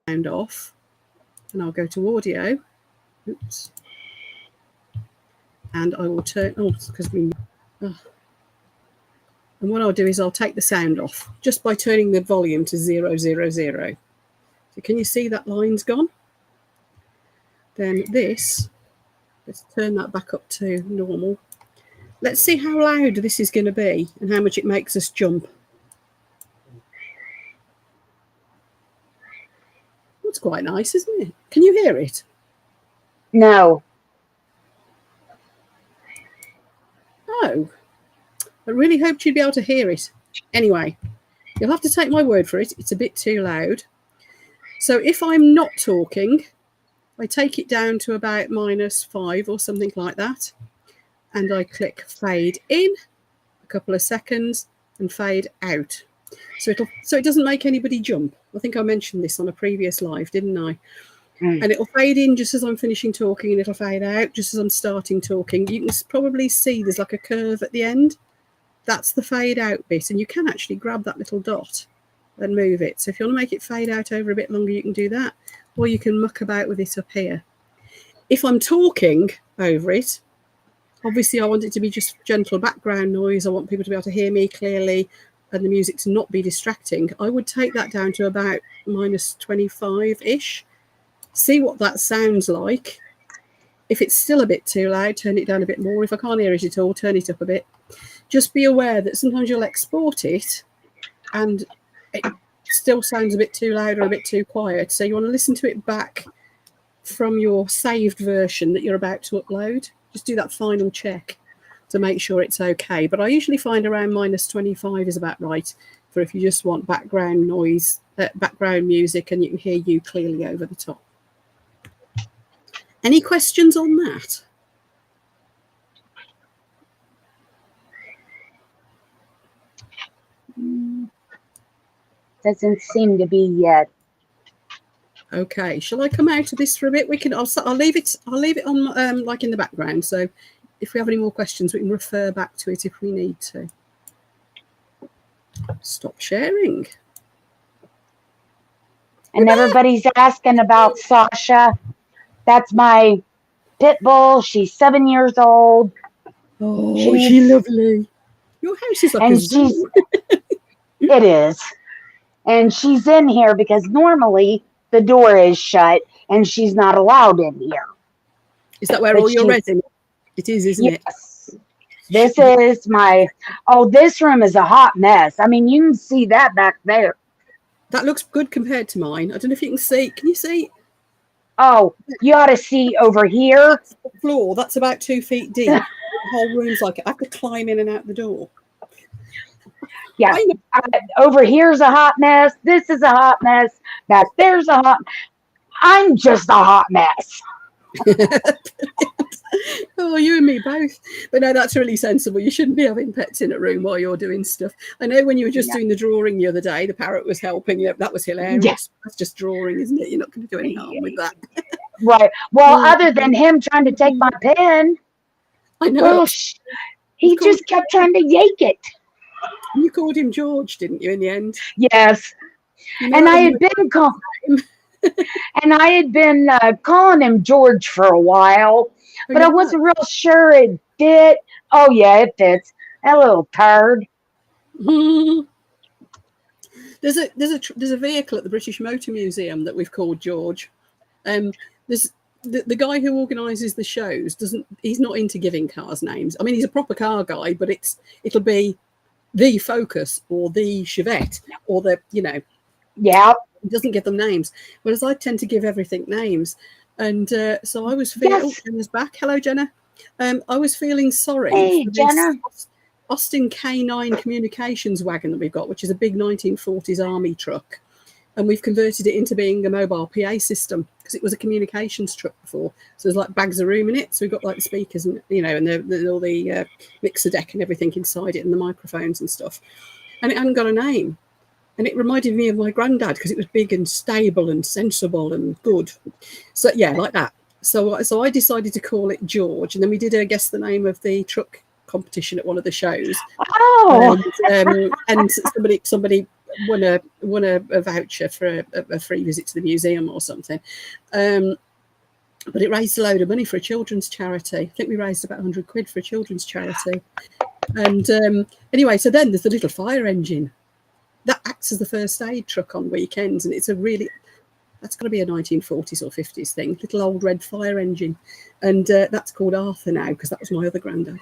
sound off, and I'll go to audio. Oops. And I will turn because we and what I'll do is I'll take the sound off just by turning the volume to 000. So can you see that line's gone? Then this, let's turn that back up to normal. Let's see how loud this is going to be and how much it makes us jump. That's quite nice, isn't it? Can you hear it? No. Oh, I really hoped you'd be able to hear it. Anyway, you'll have to take my word for it. It's a bit too loud. So if I'm not talking I take it down to about -5 or something like that, and I click fade in, a couple of seconds, and fade out. So it doesn't make anybody jump. I think I mentioned this on a previous live, didn't I? And it'll fade in just as I'm finishing talking, and it'll fade out just as I'm starting talking. You can probably see there's like a curve at the end. That's the fade out bit, and you can actually grab that little dot and move it. So if you want to make it fade out over a bit longer, you can do that, or you can muck about with it up here. If I'm talking over it, obviously I want it to be just gentle background noise. I want people to be able to hear me clearly and the music to not be distracting. I would take that down to about -25-ish. See what that sounds like. If it's still a bit too loud, turn it down a bit more. If I can't hear it at all, turn it up a bit. Just be aware that sometimes you'll export it and it still sounds a bit too loud or a bit too quiet. So you want to listen to it back from your saved version that you're about to upload. Just do that final check to make sure it's okay. But I usually find around -25 is about right for if you just want background noise, background music, and you can hear you clearly over the top. Any questions on that? Doesn't seem to be yet. Okay, shall I come out of this for a bit? We can. I'll leave it. I'll leave it on like in the background. So if we have any more questions, we can refer back to it if we need to. Stop sharing. And everybody's asking about Sasha. That's my pit bull. She's 7 years old. Oh, she's lovely. Your house is like a zoo. It is. And she's in here because normally the door is shut and she's not allowed in here. Is that where all your resin? It is, isn't it? Yes. This is my. Oh, this room is a hot mess. I mean, you can see that back there. That looks good compared to mine. I don't know if you can see. Can you see? Oh, you ought to see over here. The floor, that's about 2 feet deep. The whole room's like I have to climb in and out the door. Yeah, over here's a hot mess. This is a hot mess. Back there's a hot. I'm just a hot mess. Oh, you and me both. But no, that's really sensible. You shouldn't be having pets in a room while you're doing stuff. I know when you were just doing the drawing the other day, the parrot was helping you. That was hilarious. Yeah. That's just drawing, isn't it? You're not going to do any harm with that. Right. Well, other than him trying to take my pen, I know. Well, he just kept trying to yank it. You called him George, didn't you, in the end? Yes. You know, and I had been calling him George for a while, but I wasn't real sure it fit. Oh yeah, it fits. That little turd. There's a vehicle at the British Motor Museum that we've called George. There's the guy who organises the shows he's not into giving cars names. I mean, he's a proper car guy, but it'll be the Focus or the Chevette or the, yeah, he doesn't give them names, whereas I tend to give everything names. And so I was feeling, yes. Jenna's back. Hello, Jenna. I was feeling sorry for Jenna. This Austin K9 communications wagon that we've got, which is a big 1940s army truck. And we've converted it into being a mobile PA system because it was a communications truck before. So there's like bags of room in it. So we've got like the speakers and, and all the mixer deck and everything inside it and the microphones and stuff. And it hadn't got a name. And it reminded me of my granddad because it was big and stable and sensible and good. So, yeah, like that. So I decided to call it George. And then we did guess the name of the truck competition at one of the shows. Oh! And somebody won a voucher for a free visit to the museum or something. But it raised a load of money for a children's charity. I think we raised about 100 quid for a children's charity. And anyway, so then there's the little fire engine. That acts as the first aid truck on weekends. And it's that's got to be a 1940s or 50s thing. Little old red fire engine. And that's called Arthur now because that was my other granddad.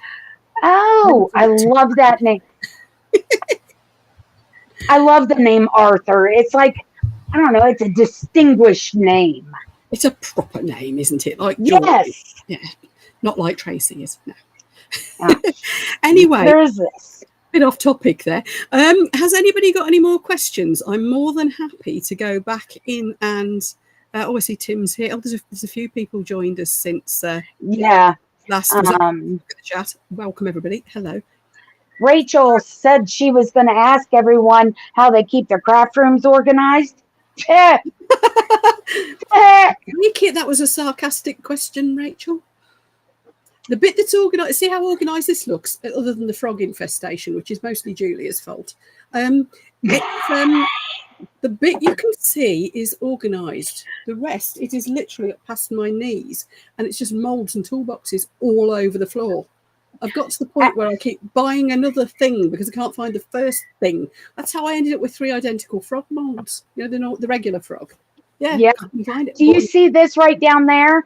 Oh, I love that name. I love the name Arthur. It's like, I don't know, it's a distinguished name. It's a proper name, isn't it? Like George. Yes. Yeah. Not like Tracey is. No. Anyway. There's this. Bit off topic there. Has anybody got any more questions? I'm more than happy to go back in and Oh, I see Tim's here. Oh, there's a few people joined us since yeah. last was at the chat. Welcome, everybody. Hello. Rachel said she was going to ask everyone how they keep their craft rooms organized. That was a sarcastic question, Rachel. The bit that's organised, see how organised this looks, other than the frog infestation, which is mostly Julia's fault. The bit you can see is organised. The rest, it is literally up past my knees, and it's just moulds and toolboxes all over the floor. I've got to the point where I keep buying another thing because I can't find the first thing. That's how I ended up with 3 identical frog moulds. You know, the regular frog. Yeah. Find it. Do you see this right down there?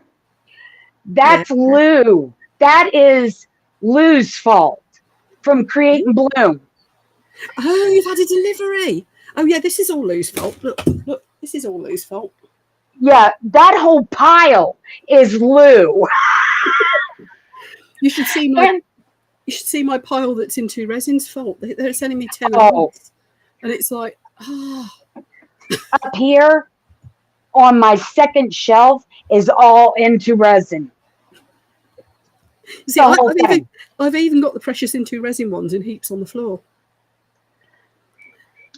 That's Lou. That is Lou's fault from Create and Bloom. Oh, you've had a delivery. Oh, yeah, this is all Lou's fault. Look, this is all Lou's fault. Yeah, that whole pile is Lou. You should see my pile that's in 2 Resin's fault. They're sending me 10 and it's like, Up here on my second shelf is all into resin. See, I've even got the precious into resin ones in heaps on the floor.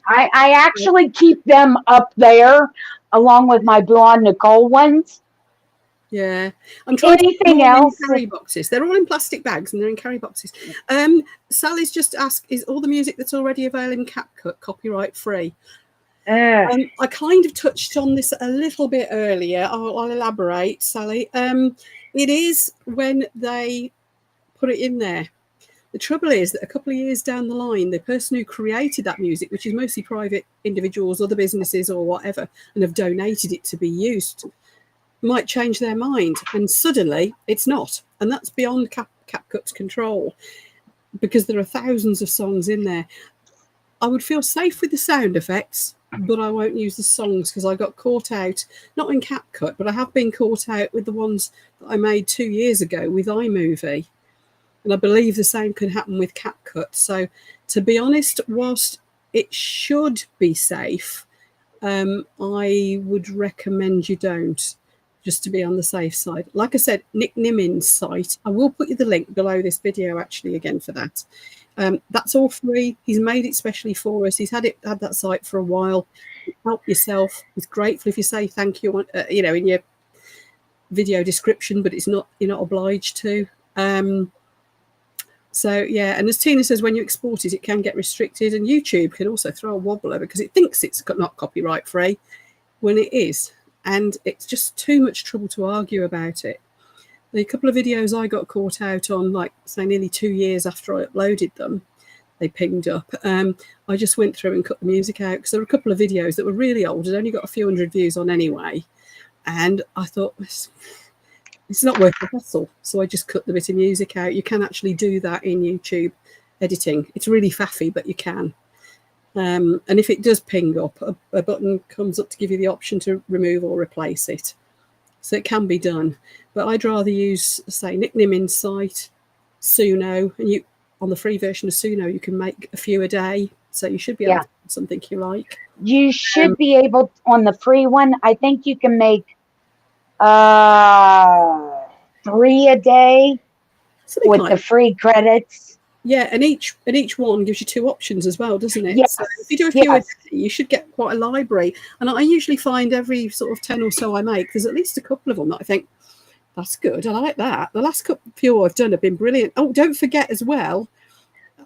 I actually keep them up there along with my blonde Nicole ones. Yeah, I'm trying anything else. Carry boxes. They're all in plastic bags and they're in carry boxes. Sally's just asked: is all the music that's already available in Capcut copyright free? I kind of touched on this a little bit earlier. I'll elaborate, Sally. It is when they put it in there. The trouble is that a couple of years down the line, the person who created that music, which is mostly private individuals, other businesses or whatever, and have donated it to be used, might change their mind. And suddenly it's not. And that's beyond Capcut's control because there are thousands of songs in there. I would feel safe with the sound effects, but I won't use the songs because I got caught out, not in Capcut, but I have been caught out with the ones that I made 2 years ago with iMovie. And I believe the same can happen with Capcut. So to be honest, whilst it should be safe, I would recommend you don't, just to be on the safe side. Like I said, Nick Nimin's site, I will put you the link below this video actually again for that. That's all free. He's made it specially for us. He's had that site for a while. Help yourself. He's grateful if you say thank you, in your video description, but you're not obliged to. So yeah, and as Tina says, when you export it, it can get restricted, and YouTube can also throw a wobbler because it thinks it's not copyright free when it is, and it's just too much trouble to argue about it. The couple of videos I got caught out on, like say nearly 2 years after I uploaded them, they pinged up. I just went through and cut the music out because there were a couple of videos that were really old and only got a few hundred views on anyway, and I thought it's not worth the hassle, so I just cut the bit of music out. You can actually do that in YouTube editing. It's really faffy, but you can. And if it does ping up, a button comes up to give you the option to remove or replace it. So it can be done. But I'd rather use, say, Nick Nimin's site, Suno, and on the free version of Suno, you can make a few a day. So you should be able to do something you like. You should be able, on the free one, I think you can make 3 a day something with the free credits. Yeah, and each one gives you 2 options as well, doesn't it? Yes. So if you do a few a day, you should get quite a library. And I usually find every sort of 10 or so I make, there's at least a couple of them that I think, that's good, I like that. The last few I've done have been brilliant. Oh, don't forget as well,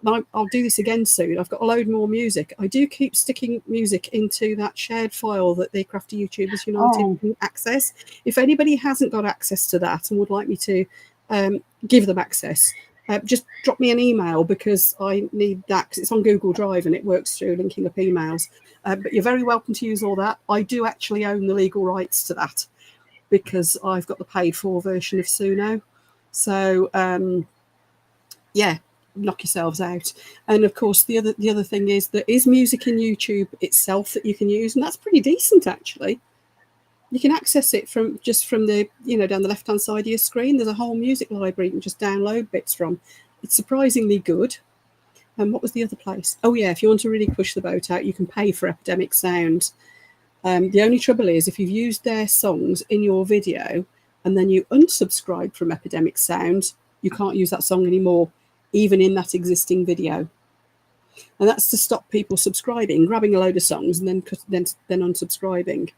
I'll do this again soon. I've got a load more music. I do keep sticking music into that shared file that the Crafty YouTubers United can access. If anybody hasn't got access to that and would like me to give them access, just drop me an email because I need that because it's on Google Drive and it works through linking up emails. But you're very welcome to use all that. I do actually own the legal rights to that because I've got the paid for version of Suno. So, yeah. Knock yourselves out. And of course the other thing is there is music in YouTube itself that you can use, and that's pretty decent actually. You can access it from the down the left hand side of your screen. There's a whole music library you can just download bits from. It's surprisingly good. And what was the other place? Oh yeah, if you want to really push the boat out, you can pay for Epidemic Sound. The only trouble is if you've used their songs in your video and then you unsubscribe from Epidemic Sound, you can't use that song anymore, even in that existing video. And that's to stop people subscribing, grabbing a load of songs and then unsubscribing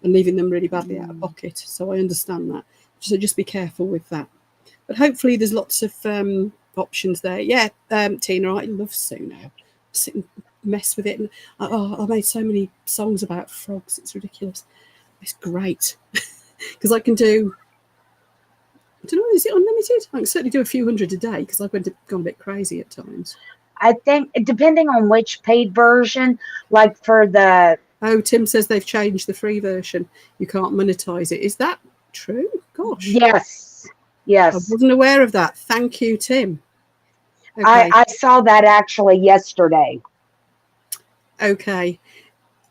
and leaving them really badly out of pocket. So I understand that. So just be careful with that. But hopefully there's lots of options there. Yeah, Tina, I love Suno. Sit and mess with it. And I made so many songs about frogs. It's ridiculous. It's great. Because I can do, I don't know, is it unlimited? I can certainly do a few hundred a day because I've gone a bit crazy at times. I think, depending on which paid version, like for the... Oh, Tim says they've changed the free version. You can't monetize it. Is that true? Gosh. Yes. I wasn't aware of that. Thank you, Tim. Okay. I saw that actually yesterday. Okay.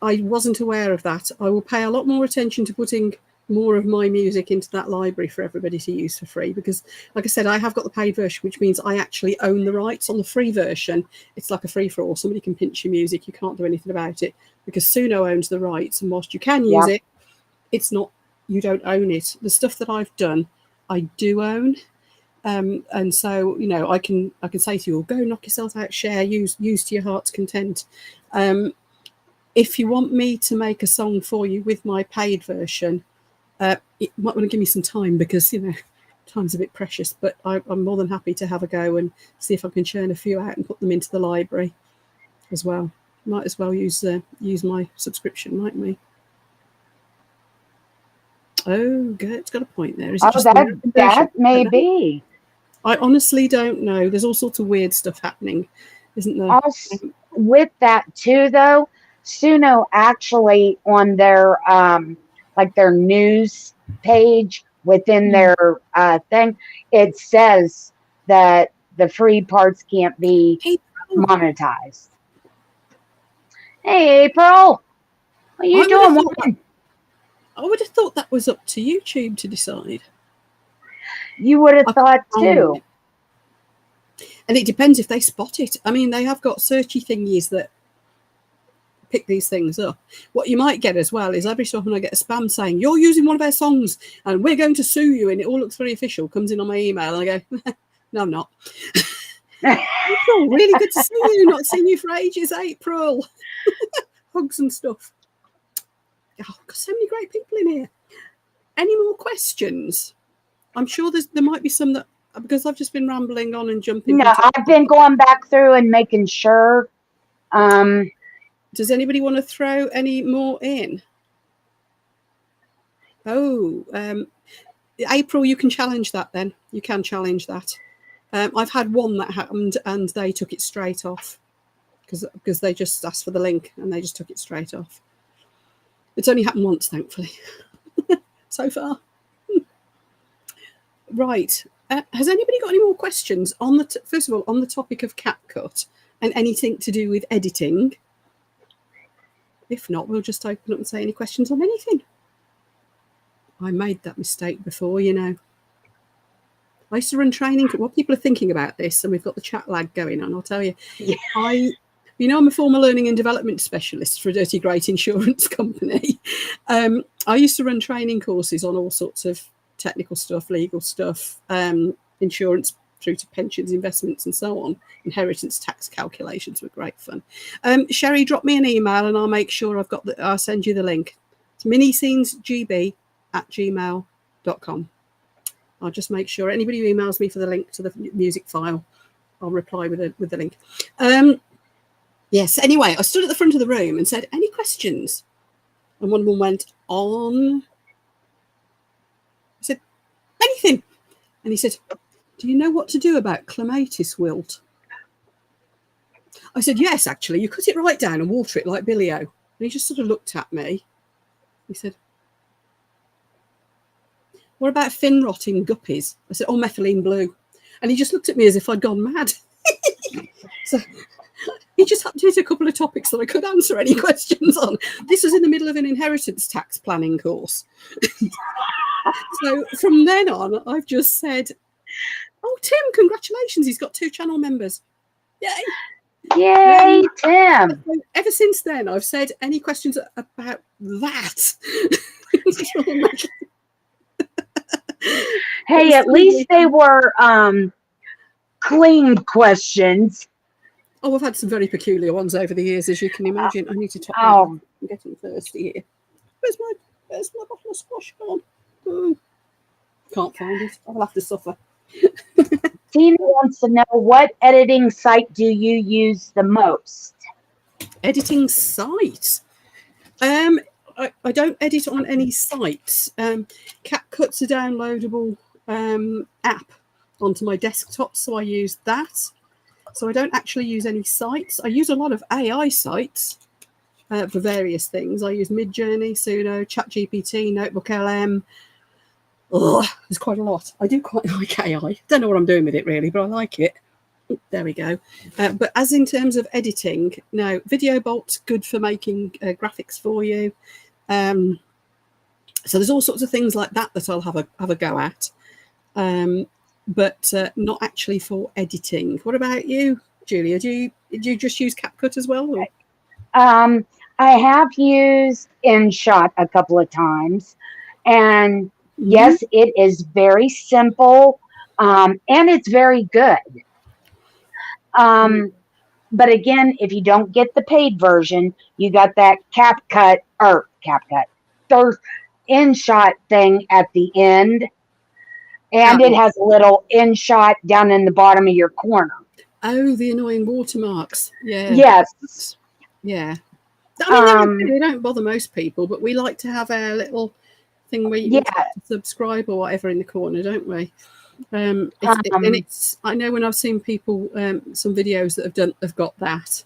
I wasn't aware of that. I will pay a lot more attention to putting more of my music into that library for everybody to use for free, because like I said, I have got the paid version, which means I actually own the rights. On the free version, it's like a free-for-all. Somebody can pinch your music, you can't do anything about it because Suno owns the rights, and whilst you can use it, it's not, you don't own it. The stuff that I've done I do own, and so, you know, I can say to you, go knock yourself out, share, use to your heart's content. If you want me to make a song for you with my paid version, it might want to give me some time, because, you know, time's a bit precious, but I'm more than happy to have a go and see if I can churn a few out and put them into the library as well. Might as well use my subscription, mightn't we? Oh, Gert's got a point there. Is it just that may be. I honestly don't know. There's all sorts of weird stuff happening, isn't there? Also, with that too, though, Suno actually on their like their news page within their thing, it says that the free parts can't be monetized. Hey, April, what are you doing? I would have thought that was up to YouTube to decide. You would have thought too. And it depends if they spot it. I mean, they have got searchy thingies that pick these things up. What you might get as well is every so often I get a spam saying, you're using one of our songs and we're going to sue you, and it all looks very official, comes in on my email, and I go, no, I'm not. April, really good to see you. Not seen you for ages, April. Hugs and stuff. Oh, got so many great people in here. Any more questions? I'm sure there might be some that, because I've just been rambling on and jumping. No, I've been going back through and making sure. Does anybody want to throw any more in? Oh, April, you can challenge that then. You can challenge that. I've had one that happened and they took it straight off because they just asked for the link and they just took it straight off. It's only happened once, thankfully, so far. Right. Has anybody got any more questions on the first of all, on the topic of Capcut and anything to do with editing? If not, we'll just open up and say any questions on anything. I made that mistake before, you know. I used to run training. What people are thinking about this, and we've got the chat lag going on, I'll tell you. Yeah. I'm a former learning and development specialist for a dirty great insurance company. I used to run training courses on all sorts of technical stuff, legal stuff, insurance through to pensions, investments, and so on. Inheritance tax calculations were great fun. Sherry, drop me an email and I'll make sure I'll send you the link. It's miniscenesgb@gmail.com. I'll just make sure anybody who emails me for the link to the music file, I'll reply with the link. Yes, anyway, I stood at the front of the room and said, any questions? And one of them went on. I said, anything. And he said, do you know what to do about clematis wilt? I said, yes, actually, you cut it right down and water it like Billy-O. And he just sort of looked at me. He said, what about fin rot in guppies? I said, oh, methylene blue. And he just looked at me as if I'd gone mad. So he just happened to hit a couple of topics that I could answer any questions on. This was in the middle of an inheritance tax planning course. So from then on, I've just said, oh, Tim, congratulations. He's got 2 channel members. Yay. Yay, Tim. Ever since then, I've said any questions about that. Hey, at least they were clean questions. Oh, I've had some very peculiar ones over the years, as you can imagine. I need to top Oh. I'm getting thirsty here. Where's my bottle of squash gone? Oh, can't find it. I'll have to suffer. Tina wants to know, what editing site do you use the most? Editing site? I don't edit on any sites. Capcut's a downloadable app onto my desktop, so I use that. So I don't actually use any sites. I use a lot of AI sites for various things. I use Midjourney, Sudo, ChatGPT, Notebook LM. Oh, there's quite a lot. I do quite like AI. Don't know what I'm doing with it really, but I like it. There we go. But as in terms of editing, no, VideoBolt's good for making graphics for you. So there's all sorts of things like that I'll have a go at, but not actually for editing. What about you, Julia? Do you just use Capcut as well? Or? I have used InShot a couple of times, and yes, it is very simple, and it's very good. But again, if you don't get the paid version, you got that Capcut, there's InShot thing at the end, and it has a little InShot down in the bottom of your corner. Oh, the annoying watermarks. Yeah. Yes. Yeah. I mean, they don't bother most people, but we like to have our little thing where you can subscribe or whatever in the corner, don't we? And I know when I've seen people, some videos that have got that.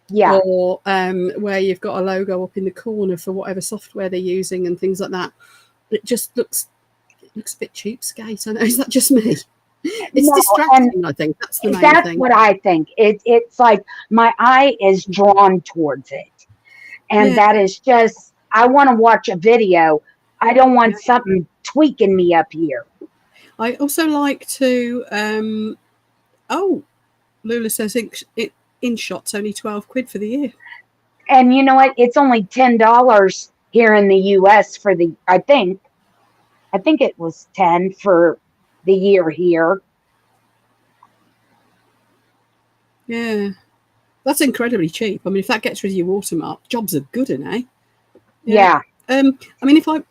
Yeah. Or where you've got a logo up in the corner for whatever software they're using and things like that. It just looks a bit cheapskate. I know, is that just me? It's distracting, I think. That's the main thing. That's what I think. It's like my eye is drawn towards it. And that is just, I want to watch a video. I don't want something tweaking me up here. I also like to, Lula says InShot's only 12 quid for the year. And you know what? It's only $10 here in the US for the, I think it was 10 for the year here. Yeah. That's incredibly cheap. I mean, if that gets rid of your watermark, jobs are good, eh? Yeah. I mean, if I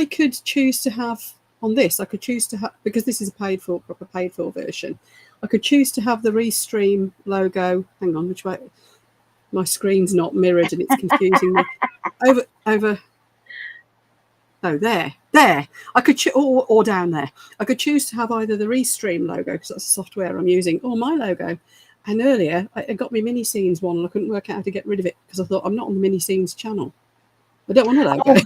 could choose to have on this, I could choose to have, because this is a proper paid for version, I could choose to have the Restream logo. Hang on, which way? My screen's not mirrored and it's confusing me. Over. Oh, there. I could or down there. I could choose to have either the Restream logo, because that's the software I'm using, or my logo. And earlier, I got my mini scenes one, and I couldn't work out how to get rid of it because I thought I'm not on the mini scenes channel. I don't want a logo.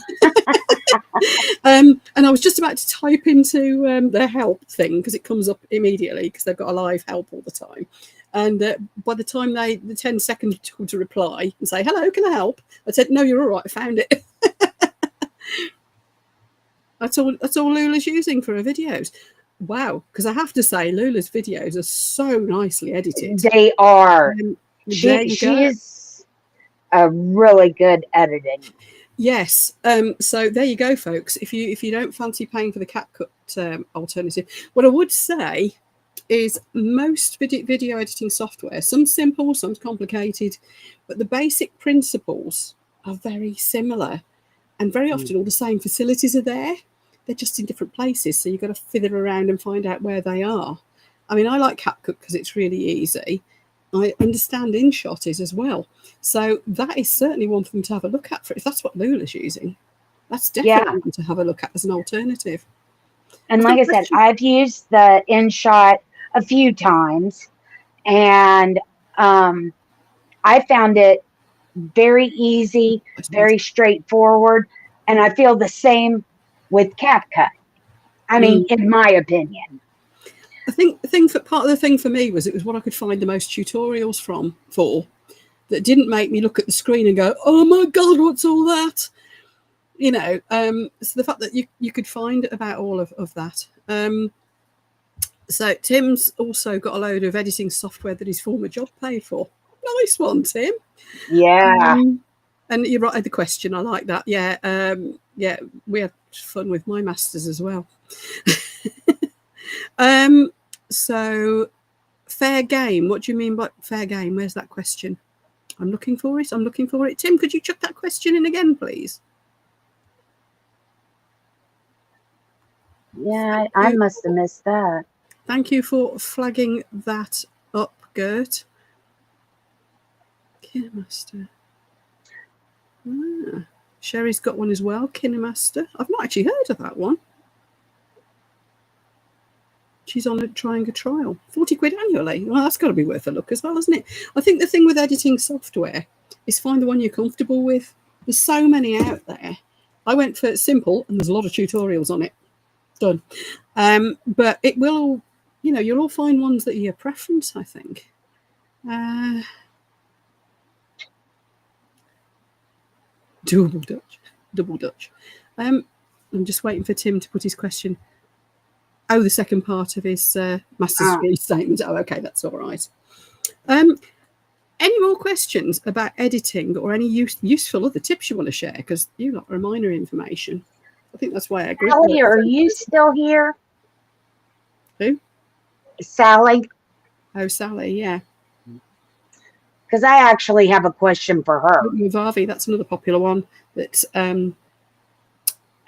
And I was just about to type into their help thing because it comes up immediately because they've got a live help all the time. And by the time the 10 seconds took to reply and say, hello, can I help? I said, no, you're all right. I found it. That's all Lula's using for her videos. Wow, because I have to say, Lula's videos are so nicely edited. They are. She's a really good editing. Yes. So there you go, folks. If you don't fancy paying for the Capcut alternative, what I would say is most video editing software, some simple, some complicated, but the basic principles are very similar, and very often all the same facilities are there. They're just in different places, so you've got to fiddle around and find out where they are. I mean, I like Capcut because it's really easy. I understand InShot is as well. So that is certainly one for them to have a look at. If that's what Lula's using, that's definitely one to have a look at as an alternative. And like I said, I've used the InShot a few times, and I found it very easy, very straightforward, and I feel the same with Capcut. I mean, in my opinion. I think part of the thing for me was it was what I could find the most tutorials for that didn't make me look at the screen and go, oh my God, what's all that? You know, so the fact that you could find about all of that. So Tim's also got a load of editing software that his former job paid for. Nice one, Tim. Yeah. And you wrote the question. I like that. Yeah. Yeah. We had fun with my masters as well. So fair game. What do you mean by fair game? Where's that question? I'm looking for it. Tim, could you chuck that question in again, please? Yeah, I must have missed that. Thank you for flagging that up, Gert. Kinemaster. Sherry's got one as well, Kinemaster. I've not actually heard of that one. She's on trying a trial. 40 quid annually. Well, that's got to be worth a look as well, isn't it? I think the thing with editing software is find the one you're comfortable with. There's so many out there. I went for simple, and there's a lot of tutorials on it. Done. But it will all, you'll all find ones that are your preference, I think. Double Dutch. I'm just waiting for Tim to put his question. Oh, the second part of his master's degree statement. Oh, okay, that's all right. Any more questions about editing or any useful other tips you want to share? Because you got reminder information. I think that's why I agree. Sally, are you still here? Who? Sally. Oh, Sally, yeah. Because I actually have a question for her. Movavi, that's another popular one that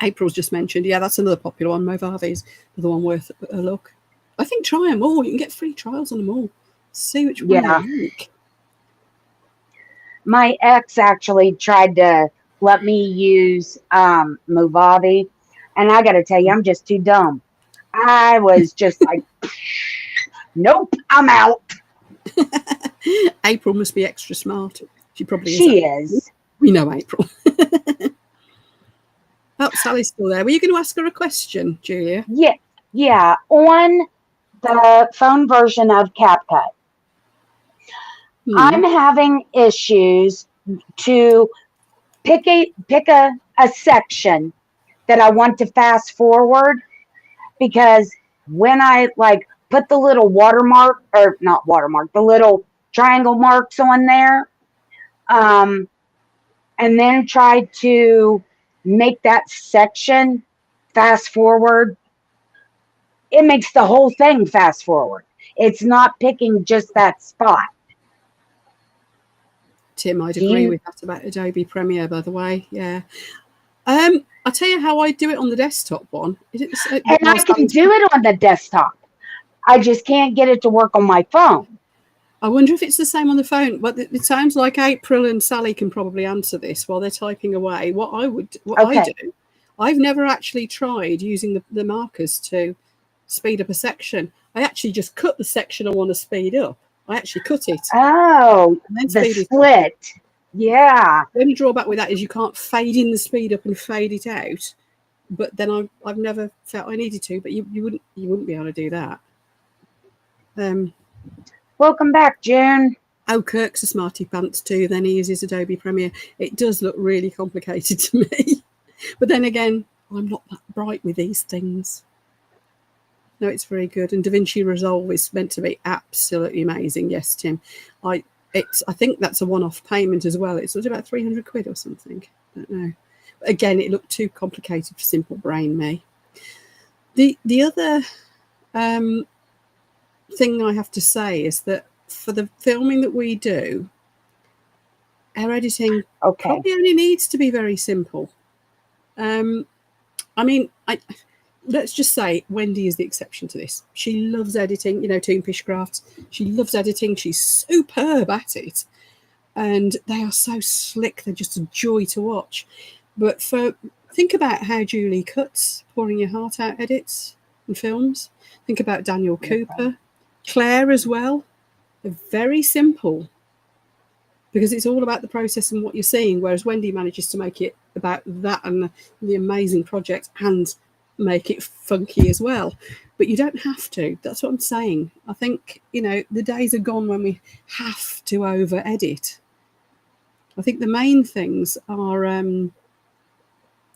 April's just mentioned. Yeah, that's another popular one. Movavi's the one worth a look. I think try them all. You can get free trials on them all. See which one you like. My ex actually tried to let me use Movavi, and I got to tell you, I'm just too dumb. I was just like, nope, I'm out. April must be extra smart. She probably is. She is. We know April. Oh, Sally's still there. Were you going to ask her a question, Julia? Yeah. On the phone version of Capcut, I'm having issues to pick a section that I want to fast forward, because when I put the little watermark, or not watermark, the little triangle marks on there, and then try to make that section fast forward, it makes the whole thing fast forward. It's not picking just that spot. Tim, I'd agree with that about Adobe Premiere, by the way. Yeah. I'll tell you how I do it on the desktop one. And I can do it on the desktop. I just can't get it to work on my phone. I wonder if it's the same on the phone. But it sounds like April and Sally can probably answer this while they're typing away. I do, I've never actually tried using the markers to speed up a section. I actually just cut the section I want to speed up. I actually cut it. Oh, and then the split. Yeah. The only drawback with that is you can't fade in the speed up and fade it out. But then I've never felt I needed to. But you wouldn't be able to do that. Welcome back, June. Oh, Kirk's a smarty pants too. Then he uses Adobe Premiere. It does look really complicated to me. But then again, I'm not that bright with these things. No, it's very good. And DaVinci Resolve is meant to be absolutely amazing. Yes, Tim. I think that's a one-off payment as well. It's about 300 quid or something. I don't know. But again, it looked too complicated for simple brain me. The other thing I have to say is that for the filming that we do, our editing probably only needs to be very simple. Let's just say Wendy is the exception to this. She loves editing, Toon Fishcraft. She loves editing. She's superb at it. And they are so slick. They're just a joy to watch. But think about how Julie cuts Pouring Your Heart Out edits and films. Think about Daniel Cooper. Claire as well. They're very simple because it's all about the process and what you're seeing, whereas Wendy manages to make it about that and the amazing project and make it funky as well. But you don't have to. That's what I'm saying. I think, the days are gone when we have to over edit. I think the main things are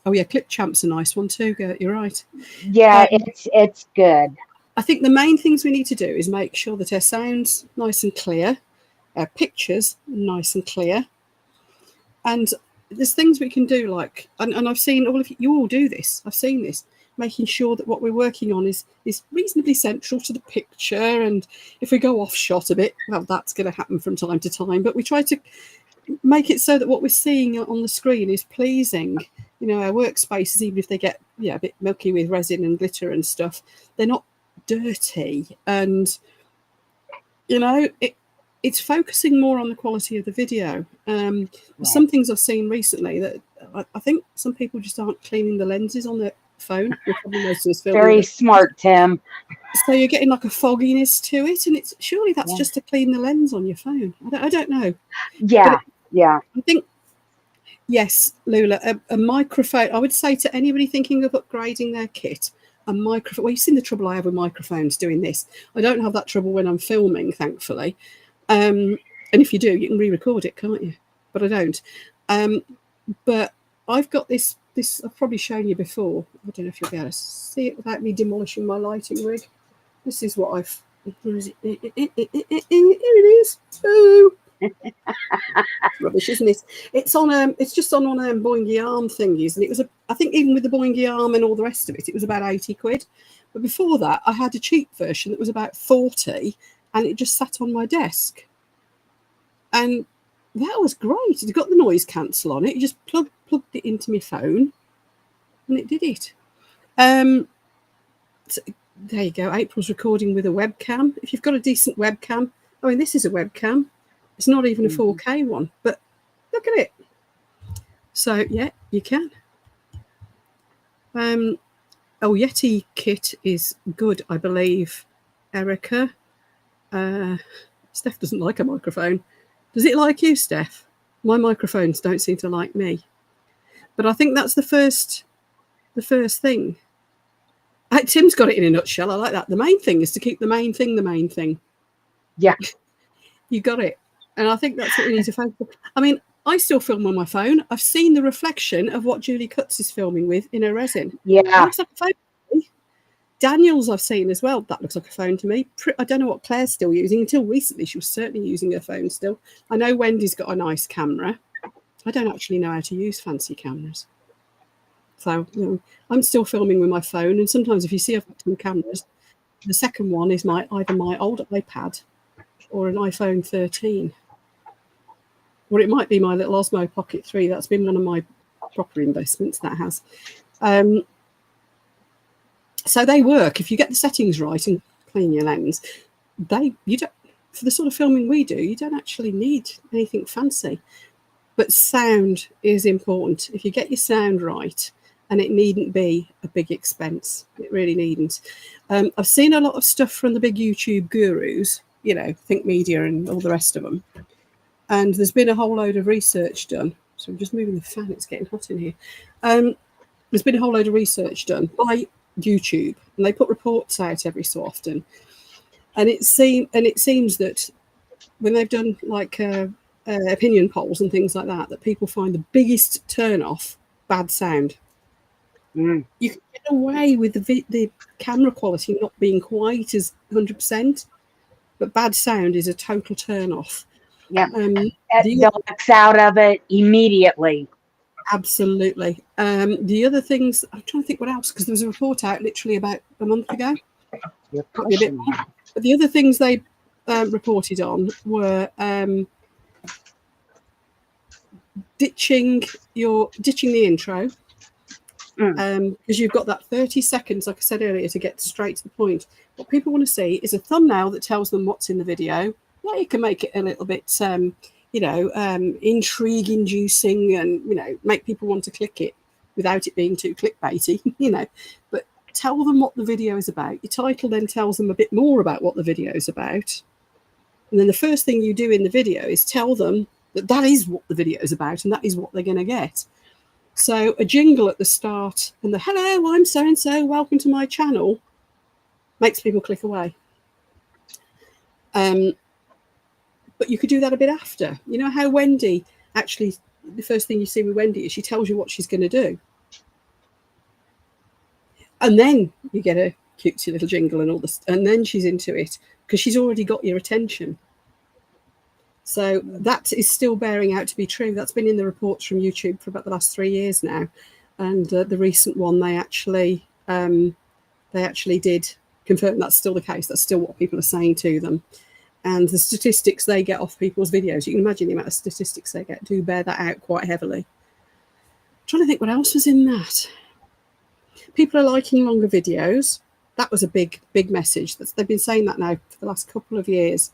Clip Champ's a nice one too, Gert, you're right. Yeah, it's good. I think the main things we need to do is make sure that our sound's nice and clear, our pictures nice and clear. And there's things we can do, like, and I've seen all of you all do this. I've seen this, making sure that what we're working on is reasonably central to the picture. And if we go off shot a bit, well, that's going to happen from time to time. But we try to make it so that what we're seeing on the screen is pleasing. You know, our workspaces, even if they get a bit milky with resin and glitter and stuff, they're not dirty. And you know, it's focusing more on the quality of the video. Right. Some things I've seen recently that I think some people just aren't cleaning the lenses on their phone. Very smart, Tim. So you're getting like a fogginess to it, and it's surely that's just to clean the lens on your phone. I don't know. Yeah, I think, yes, Lula, a microphone. I would say to anybody thinking of upgrading their kit, a microphone. Well, you've seen the trouble I have with microphones doing this. I don't have that trouble when I'm filming, thankfully. And if you do, you can re-record it, can't you? But I don't. But I've got this. I've probably shown you before. I don't know if you'll be able to see it without me demolishing my lighting rig. This is what I've. Where is it? Here it is. Oh. Rubbish, isn't it? It's on. It's just on one of them Boingy arm thingies, and it was I think even with the Boingy arm and all the rest of it, it was about 80 quid. But before that, I had a cheap version that was about 40, and it just sat on my desk. And that was great. It got the noise cancel on it. You just plugged it into my phone, and it did it. So there you go. April's recording with a webcam. If you've got a decent webcam, I mean, this is a webcam. It's not even a 4K one, but look at it. So yeah, you can. Yeti kit is good, I believe. Erica. Steph doesn't like a microphone. Does it like you, Steph? My microphones don't seem to like me. But I think that's the first thing. Tim's got it in a nutshell. I like that. The main thing is to keep the main thing the main thing. Yeah. You got it. And I think that's what we need to focus on. I mean, I still film on my phone. I've seen the reflection of what Julie Cutts is filming with in her resin. Yeah. That looks like a phone to me. Daniel's I've seen as well. That looks like a phone to me. I don't know what Claire's still using. Until recently, she was certainly using her phone still. I know Wendy's got a nice camera. I don't actually know how to use fancy cameras. So I'm still filming with my phone. And sometimes if you see I've got two cameras, the second one is either my old iPad or an iPhone 13. Or it might be my little Osmo Pocket 3. That's been one of my proper investments, that has. So they work. If you get the settings right and clean your lens, you don't, for the sort of filming we do, you don't actually need anything fancy. But sound is important. If you get your sound right, and it needn't be a big expense. It really needn't. I've seen a lot of stuff from the big YouTube gurus, Think Media and all the rest of them. And there's been a whole load of research done. So I'm just moving the fan. It's getting hot in here. There's been a whole load of research done by YouTube, and they put reports out every so often. And it seems that when they've done like opinion polls and things like that, that people find the biggest turn off bad sound. You can get away with the camera quality not being quite as 100%, but bad sound is a total turn off. Yeah, ducks out of it immediately. Absolutely. The other things, I'm trying to think what else, because there was a report out literally about a month ago. Probably a bit more. But the other things they reported on were ditching the intro, because you've got that 30 seconds, like I said earlier, to get straight to the point. What people want to see is a thumbnail that tells them what's in the video. Yeah, you can make it a little bit, intrigue-inducing, and make people want to click it without it being too clickbaity. But tell them what the video is about. Your title then tells them a bit more about what the video is about, and then the first thing you do in the video is tell them that is what the video is about, and that is what they're going to get. So a jingle at the start and the "Hello, I'm so and so, welcome to my channel" makes people click away. But you could do that a bit after. You know how Wendy, actually, the first thing you see with Wendy is she tells you what she's going to do. And then you get a cutesy little jingle and all this, and then she's into it because she's already got your attention. So that is still bearing out to be true. That's been in the reports from YouTube for about the last 3 years now, and the recent one they actually did confirm that's still the case. That's still what people are saying to them, and the statistics they get off people's videos, you can imagine the amount of statistics they get, do bear that out quite heavily. I'm trying to think what else was in that. People are liking longer videos. That was a big message. They've been saying that now for the last couple of years.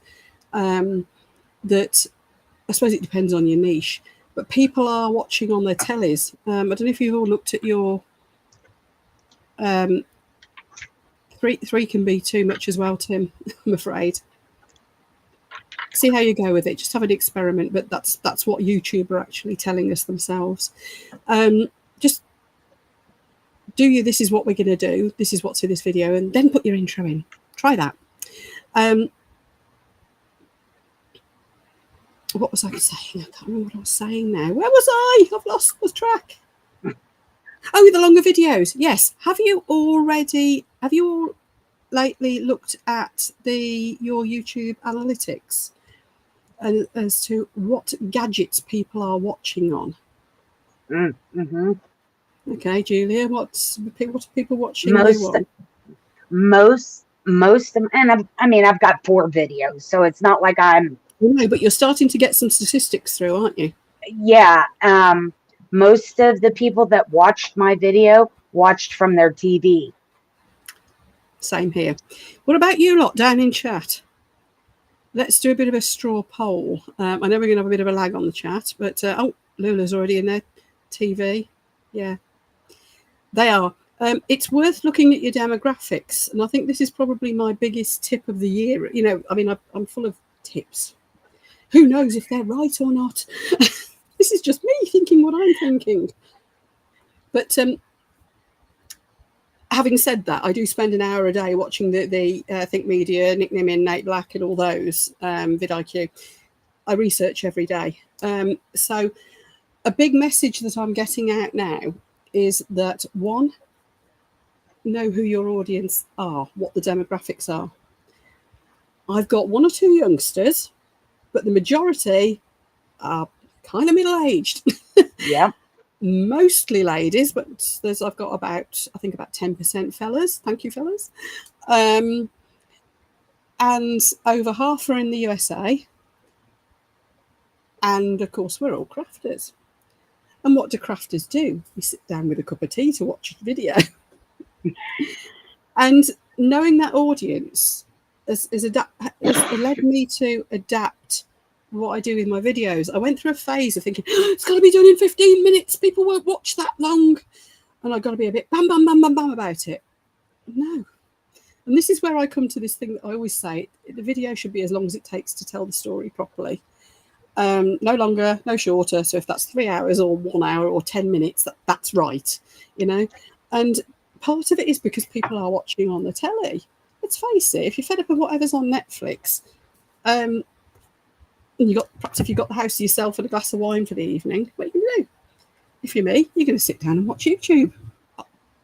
That I suppose it depends on your niche, but people are watching on their tellies. I don't know if you've all looked at your three can be too much as well, Tim. I'm afraid. See how you go with it. Just have an experiment, but that's what YouTube are actually telling us themselves. Just do you. This is what we're going to do. This is what's in this video, and then put your intro in. Try that. What was I saying? I can't remember what I was saying now. Where was I? I've lost track. Oh, the longer videos. Yes. Have you all lately looked at your YouTube analytics as to what gadgets people are watching on? Mm-hmm. Okay, Julia, what are people watching? Most of them, and I've got 4 videos, so it's not like I'm. No, but you're starting to get some statistics through, aren't you? Yeah. Most of the people that watched my video watched from their TV. Same here. What about you lot down in chat? Let's do a bit of a straw poll. I know we're going to have a bit of a lag on the chat, but oh, Lula's already in there. TV. Yeah, they are. It's worth looking at your demographics, and I think this is probably my biggest tip of the year. You know, I mean, I'm full of tips. Who knows if they're right or not? This is just me thinking what I'm thinking. But having said that, I do spend an hour a day watching the Think Media, Nick Nimmin, Nate Black, and all those vidIQ. I research every day. So a big message that I'm getting out now is that, one, know who your audience are, what the demographics are. I've got 1 or 2 youngsters, but the majority are kind of middle-aged. Yeah. Mostly ladies, but I've got about 10% fellas. Thank you, fellas. And over half are in the USA. And of course, we're all crafters. And what do crafters do? We sit down with a cup of tea to watch a video. And knowing that audience has led me to adapt what I do with my videos. I went through a phase of thinking, it's got to be done in 15 minutes. People won't watch that long. And I've got to be a bit bam, bam, bam, bam, bam about it. No. And this is where I come to this thing that I always say, the video should be as long as it takes to tell the story properly. No longer, no shorter. So if that's 3 hours or 1 hour or 10 minutes, that's right, you know. And part of it is because people are watching on the telly. Let's face it, if you're fed up of whatever's on Netflix, and perhaps if you've got the house to yourself and a glass of wine for the evening, what you can do? If you're me, you're going to sit down and watch YouTube.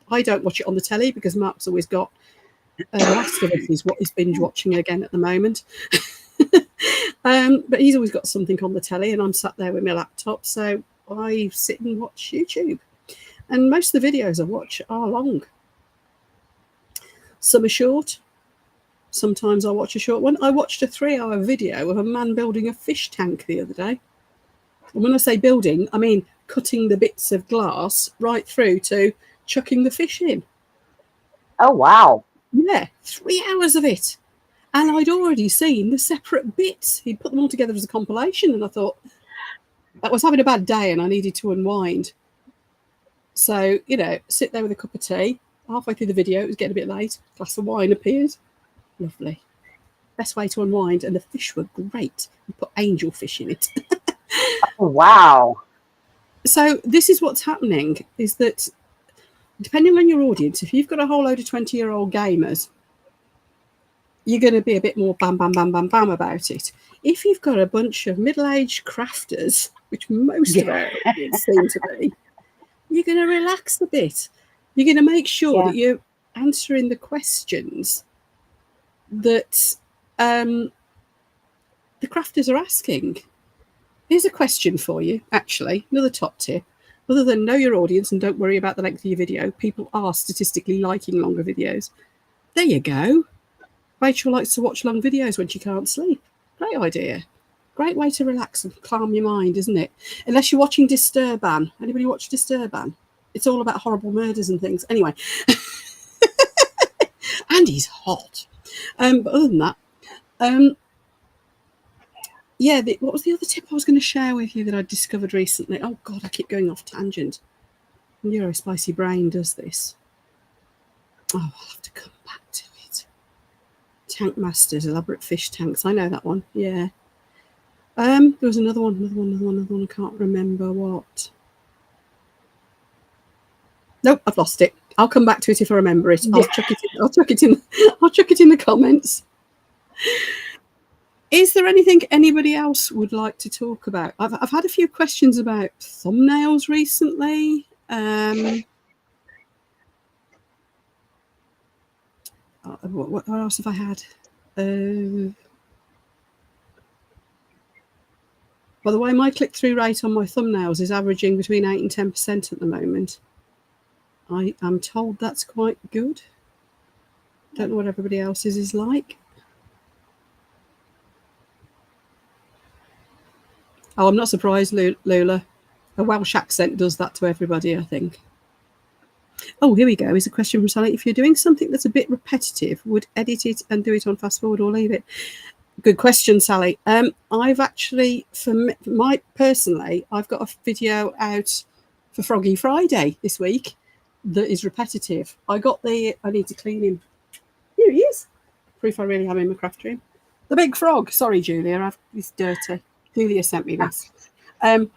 I don't watch it on the telly because Mark's always got Last of Us is what he's binge watching again at the moment. But he's always got something on the telly, and I'm sat there with my laptop, so I sit and watch YouTube. And most of the videos I watch are long. Some are short. Sometimes I watch a short one. I watched a 3-hour video of a man building a fish tank the other day. And when I say building, I mean cutting the bits of glass right through to chucking the fish in. Oh, wow. Yeah, 3 hours of it. And I'd already seen the separate bits. He'd put them all together as a compilation, and I thought, I was having a bad day and I needed to unwind. So, you know, sit there with a cup of tea. Halfway through the video, it was getting a bit late. A glass of wine appeared. Lovely. Best way to unwind. And the fish were great. We put angel fish in it. Oh, wow. So this is what's happening, is that depending on your audience, if you've got a whole load of 20-year-old gamers, you're going to be a bit more bam, bam, bam, bam, bam about it. If you've got a bunch of middle-aged crafters, which most of our audience seem to be, you're going to relax a bit. You're going to make sure that you're answering the questions that the crafters are asking. Here's a question for you, actually, another top tip. Other than know your audience and don't worry about the length of your video, people are statistically liking longer videos. There you go. Rachel likes to watch long videos when she can't sleep. Great idea. Great way to relax and calm your mind, isn't it? Unless you're watching Disturban. Anybody watch Disturban? It's all about horrible murders and things. Anyway. And he's hot. But other than that, yeah, what was the other tip I was going to share with you that I discovered recently? Oh, God, I keep going off tangent. Neurospicy brain does this. Oh, I'll have to come back to it. Tank Masters, elaborate fish tanks. I know that one. Yeah. There was another one. I can't remember what. Nope, I've lost it. I'll come back to it if I remember it. I'll chuck it in the comments. Is there anything anybody else would like to talk about? I've had a few questions about thumbnails recently. What else have I had? By the way, my click-through rate on my thumbnails is averaging between 8 and 10% at the moment. I am told that's quite good. Don't know what everybody else's is like. Oh, I'm not surprised, Lula. A Welsh accent does that to everybody, I think. Oh, here we go. Here's a question from Sally. If you're doing something that's a bit repetitive, would edit it and do it on fast forward or leave it? Good question, Sally. I've actually, personally, I've got a video out for Froggy Friday this week that is repetitive. I need to clean him. Here he is. Proof I really am in my craft room. The big frog. Sorry, Julia, he's dirty. Julia sent me this. And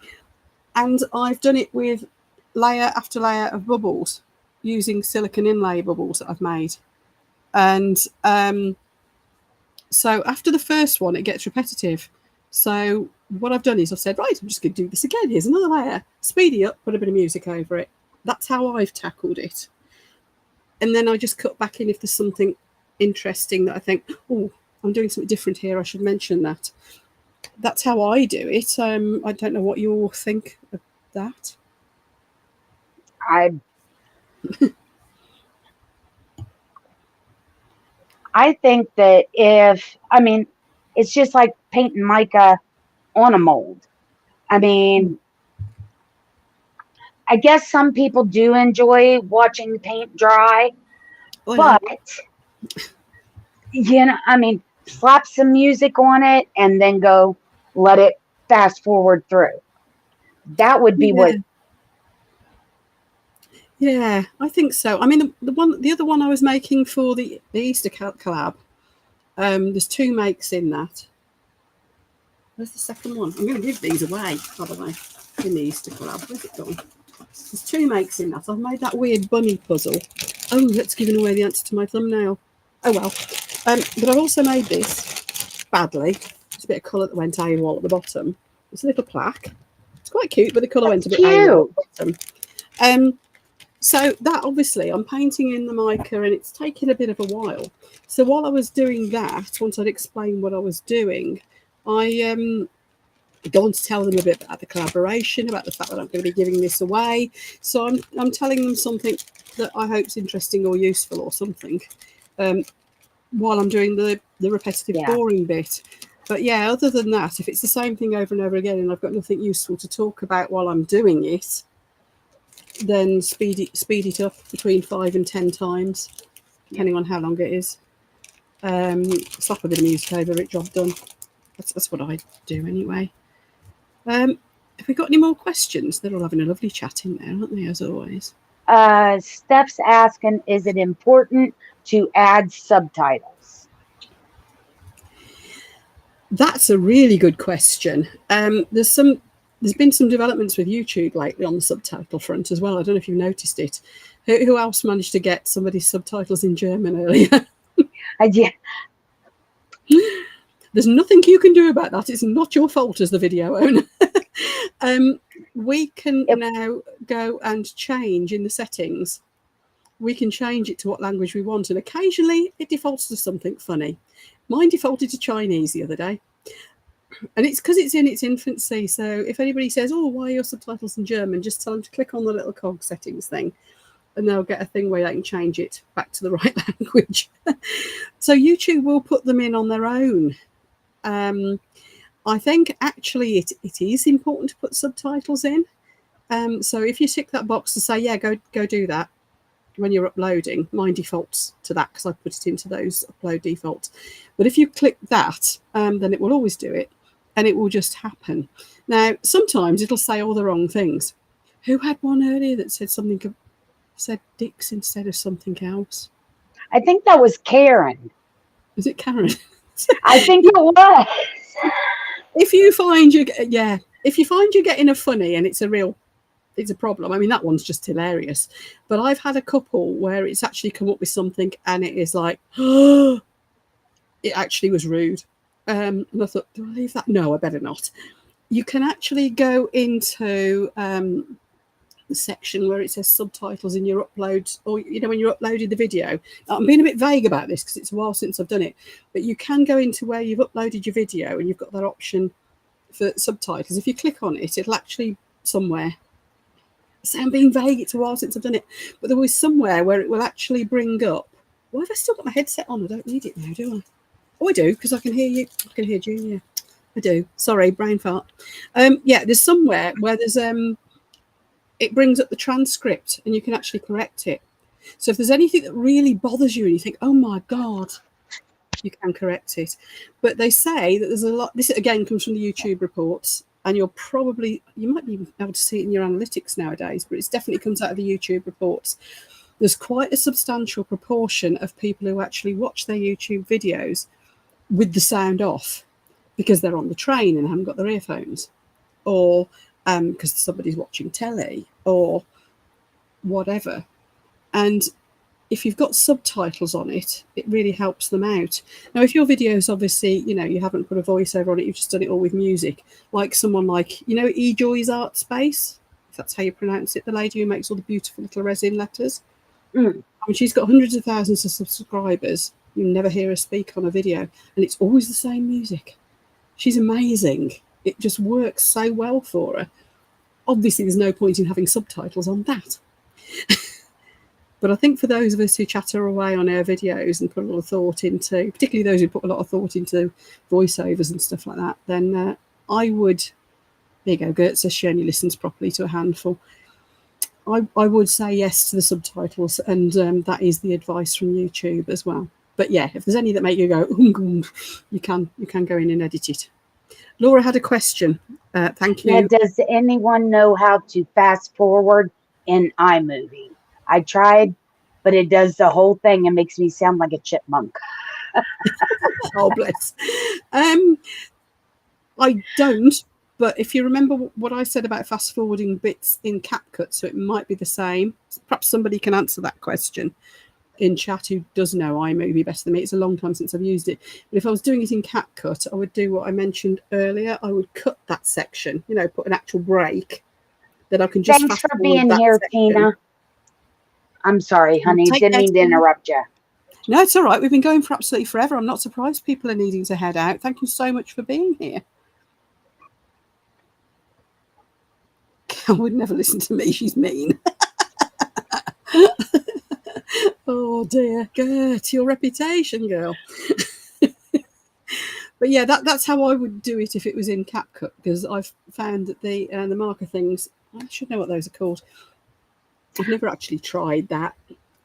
I've done it with layer after layer of bubbles using silicone inlay bubbles that I've made. And so after the first one, it gets repetitive. So what I've done is I've said, right, I'm just going to do this again. Here's another layer. Speed it up, put a bit of music over it. That's how I've tackled it. And then I just cut back in if there's something interesting that I think, oh, I'm doing something different here. I should mention that. That's how I do it. I don't know what you all think of that. I think that it's just like painting mica on a mold. I mean, I guess some people do enjoy watching paint dry, but slap some music on it and then go let it fast forward through. That would be what. Yeah, I think so. I mean, the other one I was making for the Easter collab, there's 2 makes in that. Where's the second one? I'm going to give these away, by the way, in the Easter collab. Where's it gone? There's 2 makes in that. I've made that weird bunny puzzle. Oh, that's giving away the answer to my thumbnail. Oh, well. But I've also made this badly. There's a bit of colour that went AWOL at the bottom. It's a little plaque. It's quite cute, but the colour went a bit AWOL at the bottom. So that, obviously, I'm painting in the mica and it's taken a bit of a while. So while I was doing that, once I'd explained what I was doing, I go on to tell them a bit about the collaboration, about the fact that I'm going to be giving this away. So I'm telling them something that I hope is interesting or useful or something while I'm doing the repetitive boring bit. But yeah, other than that, if it's the same thing over and over again and I've got nothing useful to talk about while I'm doing it, then speed it up between 5 and 10 times, depending on how long it is. Slap a bit of music over it, job done. That's what I do anyway. Have we got any more questions? They're all having a lovely chat in there, aren't they, as always? Steph's asking, is it important to add subtitles? That's a really good question. There's been some developments with YouTube lately on the subtitle front as well. I don't know if you've noticed it. Who else managed to get somebody's subtitles in German earlier? Yeah. There's nothing you can do about that. It's not your fault as the video owner. We can now go and change in the settings. We can change it to what language we want. And occasionally it defaults to something funny. Mine defaulted to Chinese the other day. And it's because it's in its infancy. So if anybody says, oh, why are your subtitles in German? Just tell them to click on the little cog settings thing, and they'll get a thing where they can change it back to the right language. So YouTube will put them in on their own. I think actually it is important to put subtitles in. So if you tick that box to say, yeah, go do that when you're uploading, mine defaults to that because I put it into those upload defaults. But if you click that, then it will always do it, and it will just happen. Now, sometimes it'll say all the wrong things. Who had one earlier that said dicks instead of something else? I think that was Karen. Was it Karen? I think it was. If you find you're getting a funny and it's a problem. I mean, that one's just hilarious. But I've had a couple where it's actually come up with something and it is like, oh, it actually was rude. And I thought, do I leave that? No, I better not. You can actually go into the section where it says subtitles in your upload, or when you're uploading the video. I'm being a bit vague about this because it's a while since I've done it, but you can go into where you've uploaded your video and you've got that option for subtitles. If you click on it, it'll actually somewhere. So I'm being vague, it's a while since I've done it, but there was somewhere where it will actually bring up. Why have I still got my headset on? I don't need it now, do I? Oh, I do, because I can hear you. I can hear Julia. I do. Sorry, brain fart. Yeah, there's somewhere where there's it brings up the transcript and you can actually correct it. So if there's anything that really bothers you and you think, oh my God, you can correct it. But they say that there's a lot. This again comes from the YouTube reports, and you might be able to see it in your analytics nowadays, but it definitely comes out of the YouTube reports. There's quite a substantial proportion of people who actually watch their YouTube videos with the sound off because they're on the train and haven't got their earphones, or because somebody's watching telly or whatever. And if you've got subtitles on it, it really helps them out. Now, if your videos, obviously, you haven't put a voiceover on it, you've just done it all with music, like someone like, eJoy's Art Space, if that's how you pronounce it, the lady who makes all the beautiful little resin letters. I mean, she's got hundreds of thousands of subscribers. You never hear her speak on a video, and it's always the same music. She's amazing. It just works so well for her. Obviously, there's no point in having subtitles on that. But I think for those of us who chatter away on our videos and put a lot of thought into, particularly those who put a lot of thought into voiceovers and stuff like that, then I would, there you go, Gert says she only listens properly to a handful. I would say yes to the subtitles, and that is the advice from YouTube as well. But yeah, if there's any that make you go, you can go in and edit it. Laura had a question. Thank you. Now, does anyone know how to fast forward in iMovie? I tried, but it does the whole thing and makes me sound like a chipmunk. Oh, bless. I don't, but if you remember what I said about fast forwarding bits in Capcut, so it might be the same. Perhaps somebody can answer that question in chat who does know iMovie better than me. It's a long time since I've used it. But if I was doing it in Capcut, I would do what I mentioned earlier. I would cut that section, put an actual break that I can just Thanks for being here, section. Tina. I'm sorry, honey. Didn't mean to interrupt you. No, it's all right. We've been going for absolutely forever. I'm not surprised people are needing to head out. Thank you so much for being here. I would never listen to me. She's mean. Oh, dear. Gert, your reputation, girl. But yeah, that's how I would do it if it was in Capcut, because I've found that the marker things, I should know what those are called. I've never actually tried that.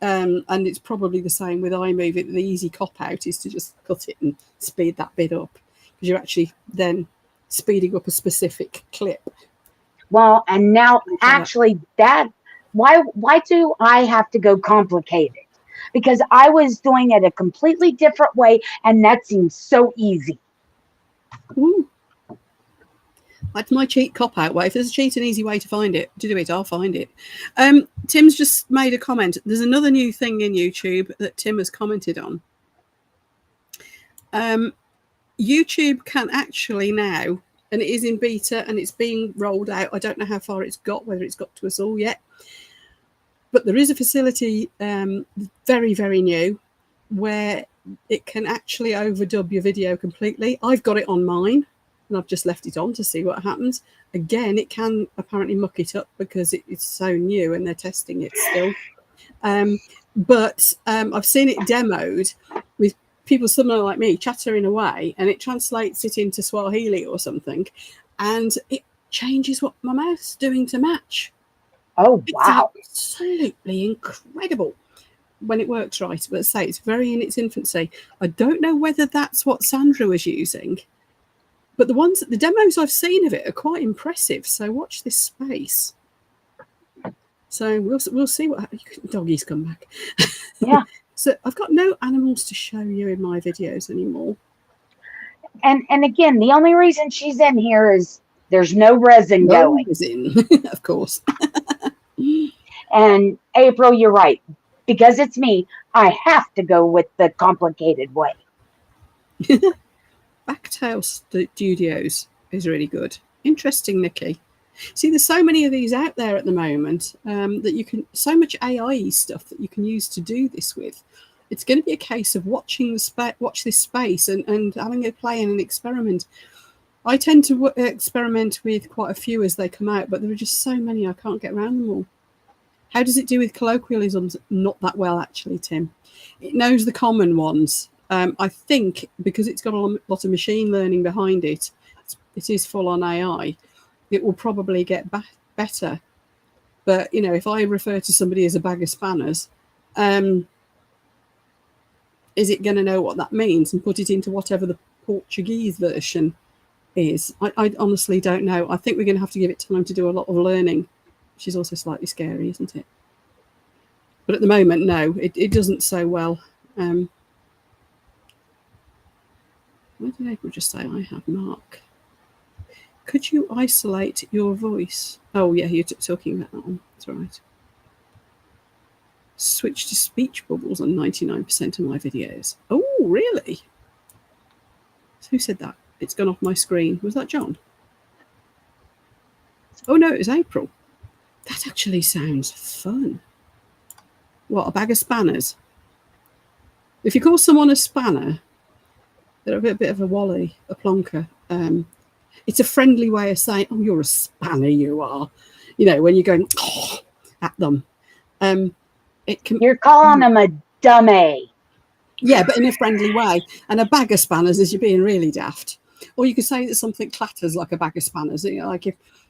And it's probably the same with iMovie. The easy cop-out is to just cut it and speed that bit up, because you're actually then speeding up a specific clip. Well, and now actually why do I have to go complicated? Because I was doing it a completely different way, and that seems so easy. Ooh. That's my cheat cop-out way. If there's a cheat and easy way to do it, I'll find it. Tim's just made a comment. There's another new thing in YouTube that Tim has commented on. YouTube can actually now, and it is in beta and it's being rolled out. I don't know how far it's got, whether it's got to us all yet. But there is a facility, very, very new, where it can actually overdub your video completely. I've got it on mine, and I've just left it on to see what happens. Again, it can apparently muck it up because it's so new and they're testing it still. But I've seen it demoed with people similar like me chattering away, and it translates it into Swahili or something, and it changes what my mouth's doing to match. Oh, wow. It's absolutely incredible when it works right. But say it's very in its infancy. I don't know whether that's what Sandra was using, but the demos I've seen of it are quite impressive. So watch this space. So we'll see what doggies come back. Yeah. So I've got no animals to show you in my videos anymore. And again, the only reason she's in here is there's no resin going. Resin, of course. And April, you're right. Because it's me, I have to go with the complicated way. Backtail Studios is really good. Interesting, Nikki. See, there's so many of these out there at the moment that you can, so much AI stuff that you can use to do this with. It's going to be a case of watch this space and having a play and an experiment. I tend to experiment with quite a few as they come out, but there are just so many I can't get around them all. How does it do with colloquialisms? Not that well, actually, Tim. It knows the common ones. I think because it's got a lot of machine learning behind it, it is full on AI. It will probably get better. But, you know, if I refer to somebody as a bag of spanners, is it going to know what that means and put it into whatever the Portuguese version is? I honestly don't know. I think we're going to have to give it time to do a lot of learning, which is also slightly scary, isn't it? But at the moment, no, it doesn't so well. Why did April just say I have Mark? Could you isolate your voice? Oh, yeah, you're talking about that one. That's right. Switch to speech bubbles on 99% of my videos. Oh, really? Who said that? It's gone off my screen. Was that John? Oh, no, it was April. That actually sounds fun. What, a bag of spanners? If you call someone a spanner, they're a bit of a wally, a plonker. It's a friendly way of saying, oh, you're a spanner, you are. You know, when you're going at them. You're calling them a dummy. Yeah, but in a friendly way. And a bag of spanners is you're being really daft. Or you could say that something clatters like a bag of spanners. You know, like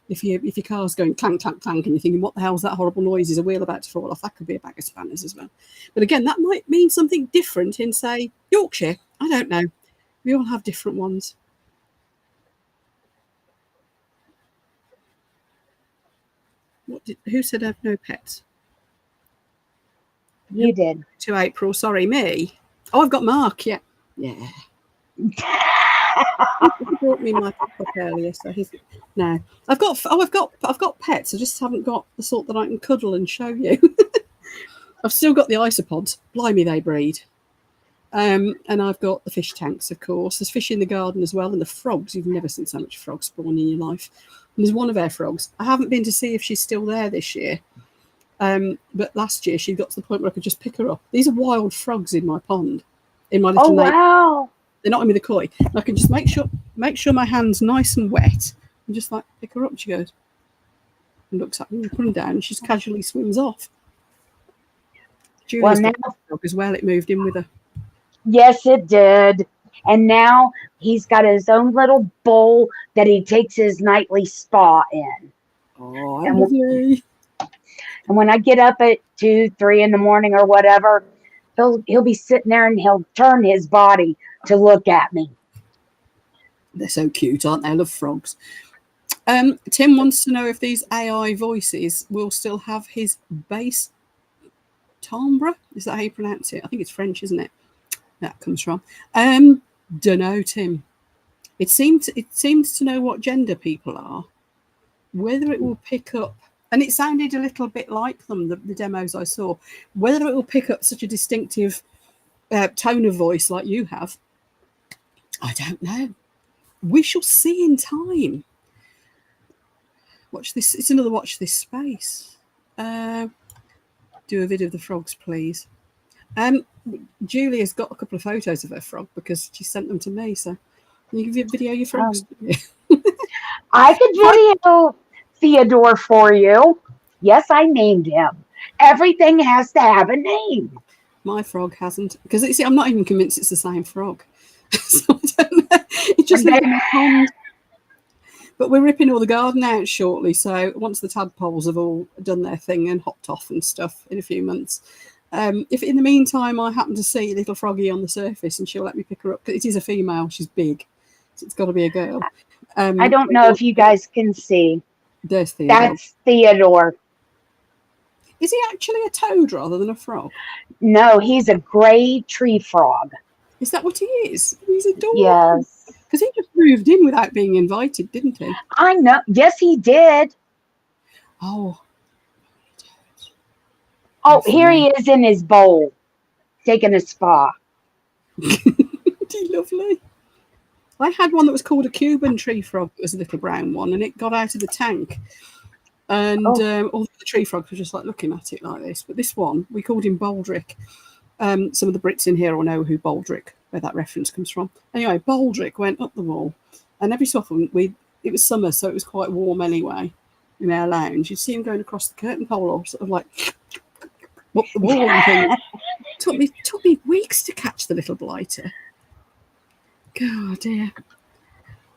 if your car's going clank, clank, clank, and you're thinking, what the hell's that horrible noise? Is a wheel about to fall off? That could be a bag of spanners as well. But again, that might mean something different in, say, Yorkshire. I don't know. We all have different ones. Who said I have no pets? You did. To April. Sorry, me. Oh, I've got Mark. Yeah. Yeah. He brought me my pup earlier, so he's no. I've got pets. I just haven't got the sort that I can cuddle and show you. I've still got the isopods. Blimey, they breed. And I've got the fish tanks, of course. There's fish in the garden as well, and the frogs. You've never seen so much frog spawn in your life. And there's one of our frogs. I haven't been to see if she's still there this year. But last year she got to the point where I could just pick her up. These are wild frogs in my pond, in my little lake. Wow. They're not in with a koi. And I can just make sure my hand's nice and wet and just like pick her up. She goes and looks at me and put them down, and she just casually swims off. Julia's got a frog as well. It moved in with her. Yes, it did. And now he's got his own little bowl that he takes his nightly spa in. Oh, lovely. And when I get up at 2, 3 in the morning or whatever, he'll be sitting there and he'll turn his body to look at me. They're so cute, aren't they? I love frogs. Tim wants to know if these AI voices will still have his bass timbre. Is that how you pronounce it? I think it's French, isn't it? That comes from. Dunno, Tim. It seems to know what gender people are. Whether it will pick up, and it sounded a little bit like them, the demos I saw. Whether it will pick up such a distinctive tone of voice like you have, I don't know. We shall see in time. Watch this. It's another watch this space. Do a vid of the frogs, please. Julia's got a couple of photos of her frog because she sent them to me. So You can video your frogs. I could video Theodore for you. Yes, I named him. Everything has to have a name. My frog hasn't, because see, I'm not even convinced it's the same frog. So I don't know. It just lived in my pond. But we're ripping all the garden out shortly, so once the tadpoles have all done their thing and hopped off and stuff in a few months, if in the meantime I happen to see little Froggy on the surface and she'll let me pick her up, because it is a female, she's big, so it's got to be a girl. I don't know if you guys can see. There's Theodore. That's Theodore. Is he actually a toad rather than a frog? No, he's a gray tree frog. Is that what he is? He's adorable. Yes. Because he just moved in without being invited, didn't he? I know. Yes, he did. Oh. Oh, here he is in his bowl, taking a spa. Lovely. I had one that was called a Cuban tree frog. It was a little brown one, and it got out of the tank. And all the tree frogs were just like looking at it like this. But this one, we called him Baldrick. Some of the Brits in here will know who Baldrick, where that reference comes from. Anyway, Baldrick went up the wall, and every so often it was summer, so it was quite warm anyway in our lounge. You'd see him going across the curtain pole, or sort of like up the wall and things. Took me weeks to catch the little blighter. God dear.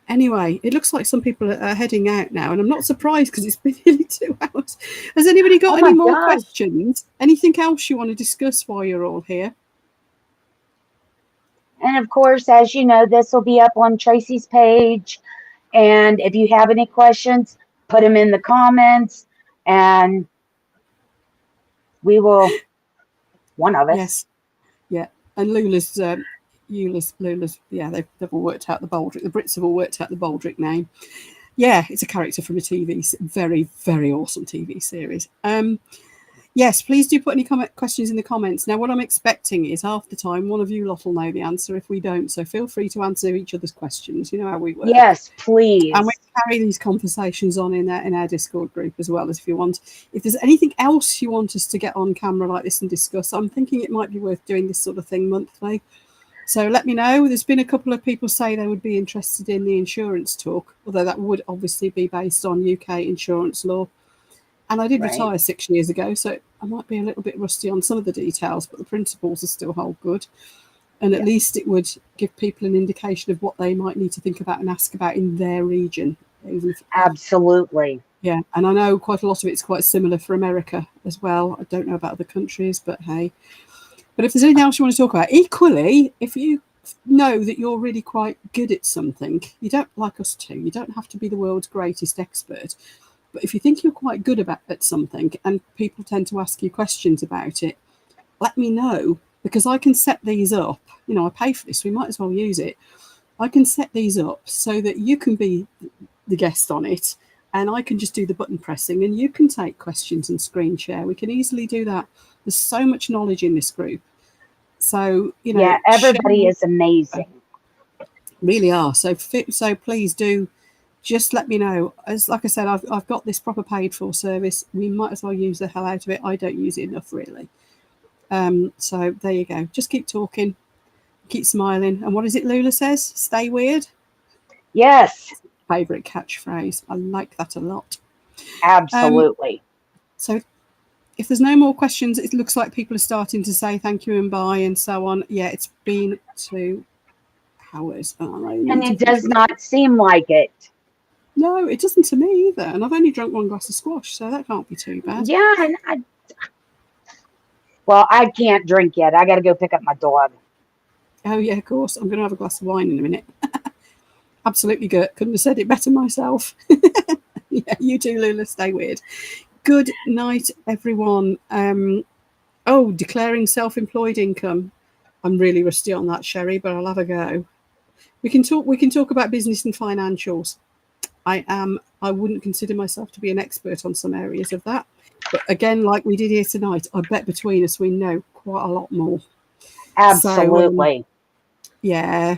Anyway, it looks like some people are heading out now, and I'm not surprised because it's been nearly 2 hours. Has anybody got any more questions? Anything else you want to discuss while you're all here? And of course, as you know, this will be up on Tracey's page. And if you have any questions, put them in the comments, and we will, one of us. Yes. Yeah. And Lula's, yeah, they've all worked out the Baldrick. The Brits have all worked out the Baldrick name. Yeah, it's a character from a very, very awesome TV series. Yes, please do put any questions in the comments. Now, what I'm expecting is half the time one of you lot will know the answer if we don't. So feel free to answer each other's questions. You know how we work. Yes, please. And we carry these conversations on in our Discord group as well, as if you want. If there's anything else you want us to get on camera like this and discuss, I'm thinking it might be worth doing this sort of thing monthly. So let me know. There's been a couple of people say they would be interested in the insurance talk, although that would obviously be based on UK insurance law. And I did retire 6 years ago, so I might be a little bit rusty on some of the details, but the principles are still hold good. And at least it would give people an indication of what they might need to think about and ask about in their region. Absolutely. Yeah, and I know quite a lot of it's quite similar for America as well. I don't know about other countries, but hey. But if there's anything else you want to talk about, equally, if you know that you're really quite good at something, you don't, like us two, you don't have to be the world's greatest expert. But if you think you're quite good at something and people tend to ask you questions about it, let me know, because I can set these up. You know, I pay for this, we might as well use it. I can set these up so that you can be the guest on it, and I can just do the button pressing, and you can take questions and screen share. We can easily do that. There's so much knowledge in this group. So, you know. Yeah, everybody is amazing. Really are. So please do. Just let me know. As like I said, I've got this proper paid for service. We might as well use the hell out of it. I don't use it enough, really. So there you go. Just keep talking, keep smiling. And what is it Lula says? Stay weird? Yes. Favourite catchphrase. I like that a lot. Absolutely. So if there's no more questions, it looks like people are starting to say thank you and bye and so on. Yeah, it's been 2 hours. And it does not seem like it. No, it doesn't to me either. And I've only drunk 1 glass of squash, so that can't be too bad. Yeah, and well, I can't drink yet. I got to go pick up my dog. Oh, yeah, of course. I'm going to have a glass of wine in a minute. Absolutely good. Couldn't have said it better myself. Yeah, you too, Lula. Stay weird. Good night, everyone. Declaring self-employed income. I'm really rusty on that, Sherry, but I'll have a go. We can talk about business and financials. I wouldn't consider myself to be an expert on some areas of that. But again, like we did here tonight, I bet between us we know quite a lot more. Absolutely. So, yeah.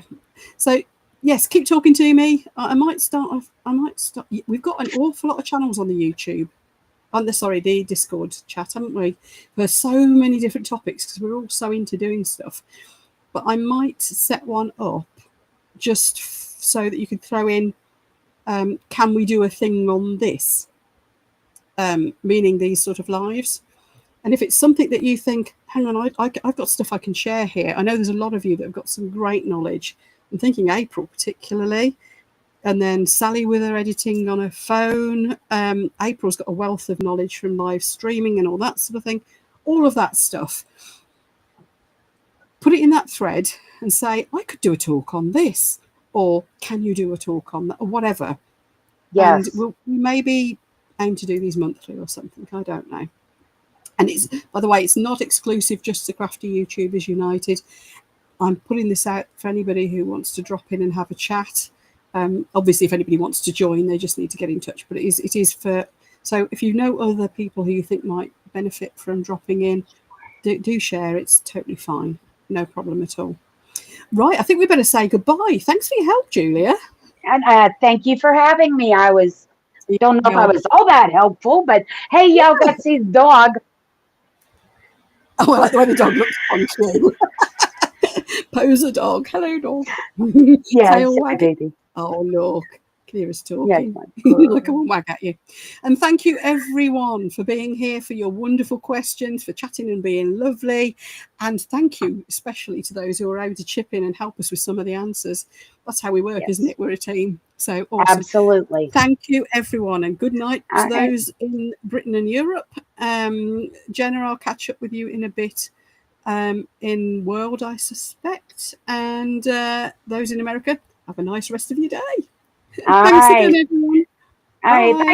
So yes, keep talking to me. I might start. We've got an awful lot of channels on the YouTube. The Discord chat, haven't we? There's so many different topics because we're all so into doing stuff. But I might set one up just so that you could throw in, can we do a thing on this? Meaning these sort of lives. And if it's something that you think, hang on, I've got stuff I can share here. I know there's a lot of you that have got some great knowledge. I'm thinking April particularly. And then Sally with her editing on her phone. April's got a wealth of knowledge from live streaming and all that sort of thing. All of that stuff. Put it in that thread and say, I could do a talk on this. Or can you do a talk on that? Or whatever. Yes. And we'll maybe aim to do these monthly or something. I don't know. And it's, by the way, it's not exclusive just to Crafty YouTubers United. I'm putting this out for anybody who wants to drop in and have a chat. Obviously, if anybody wants to join, they just need to get in touch. But it is for, so if you know other people who you think might benefit from dropping in, do share. It's totally fine. No problem at all. Right, I think we better say goodbye. Thanks for your help, Julia. And thank you for having me. Don't know if I was all that helpful, but hey, y'all got to see the dog. Oh, I like the way the dog looks on you. Pose a dog. Hello, dog. Yes, Tail wag. baby. Oh, look. Kira's talking. Yeah, Look, I won't wag at you. And thank you, everyone, for being here, for your wonderful questions, for chatting and being lovely. And thank you especially to those who are able to chip in and help us with some of the answers. That's how we work, isn't it? We're a team. So awesome. Absolutely. Thank you, everyone. And good night to those in Britain and Europe. Jenna, I'll catch up with you in a bit. In world, I suspect. And those in America, have a nice rest of your day. Thanks again, everyone. All right. Bye.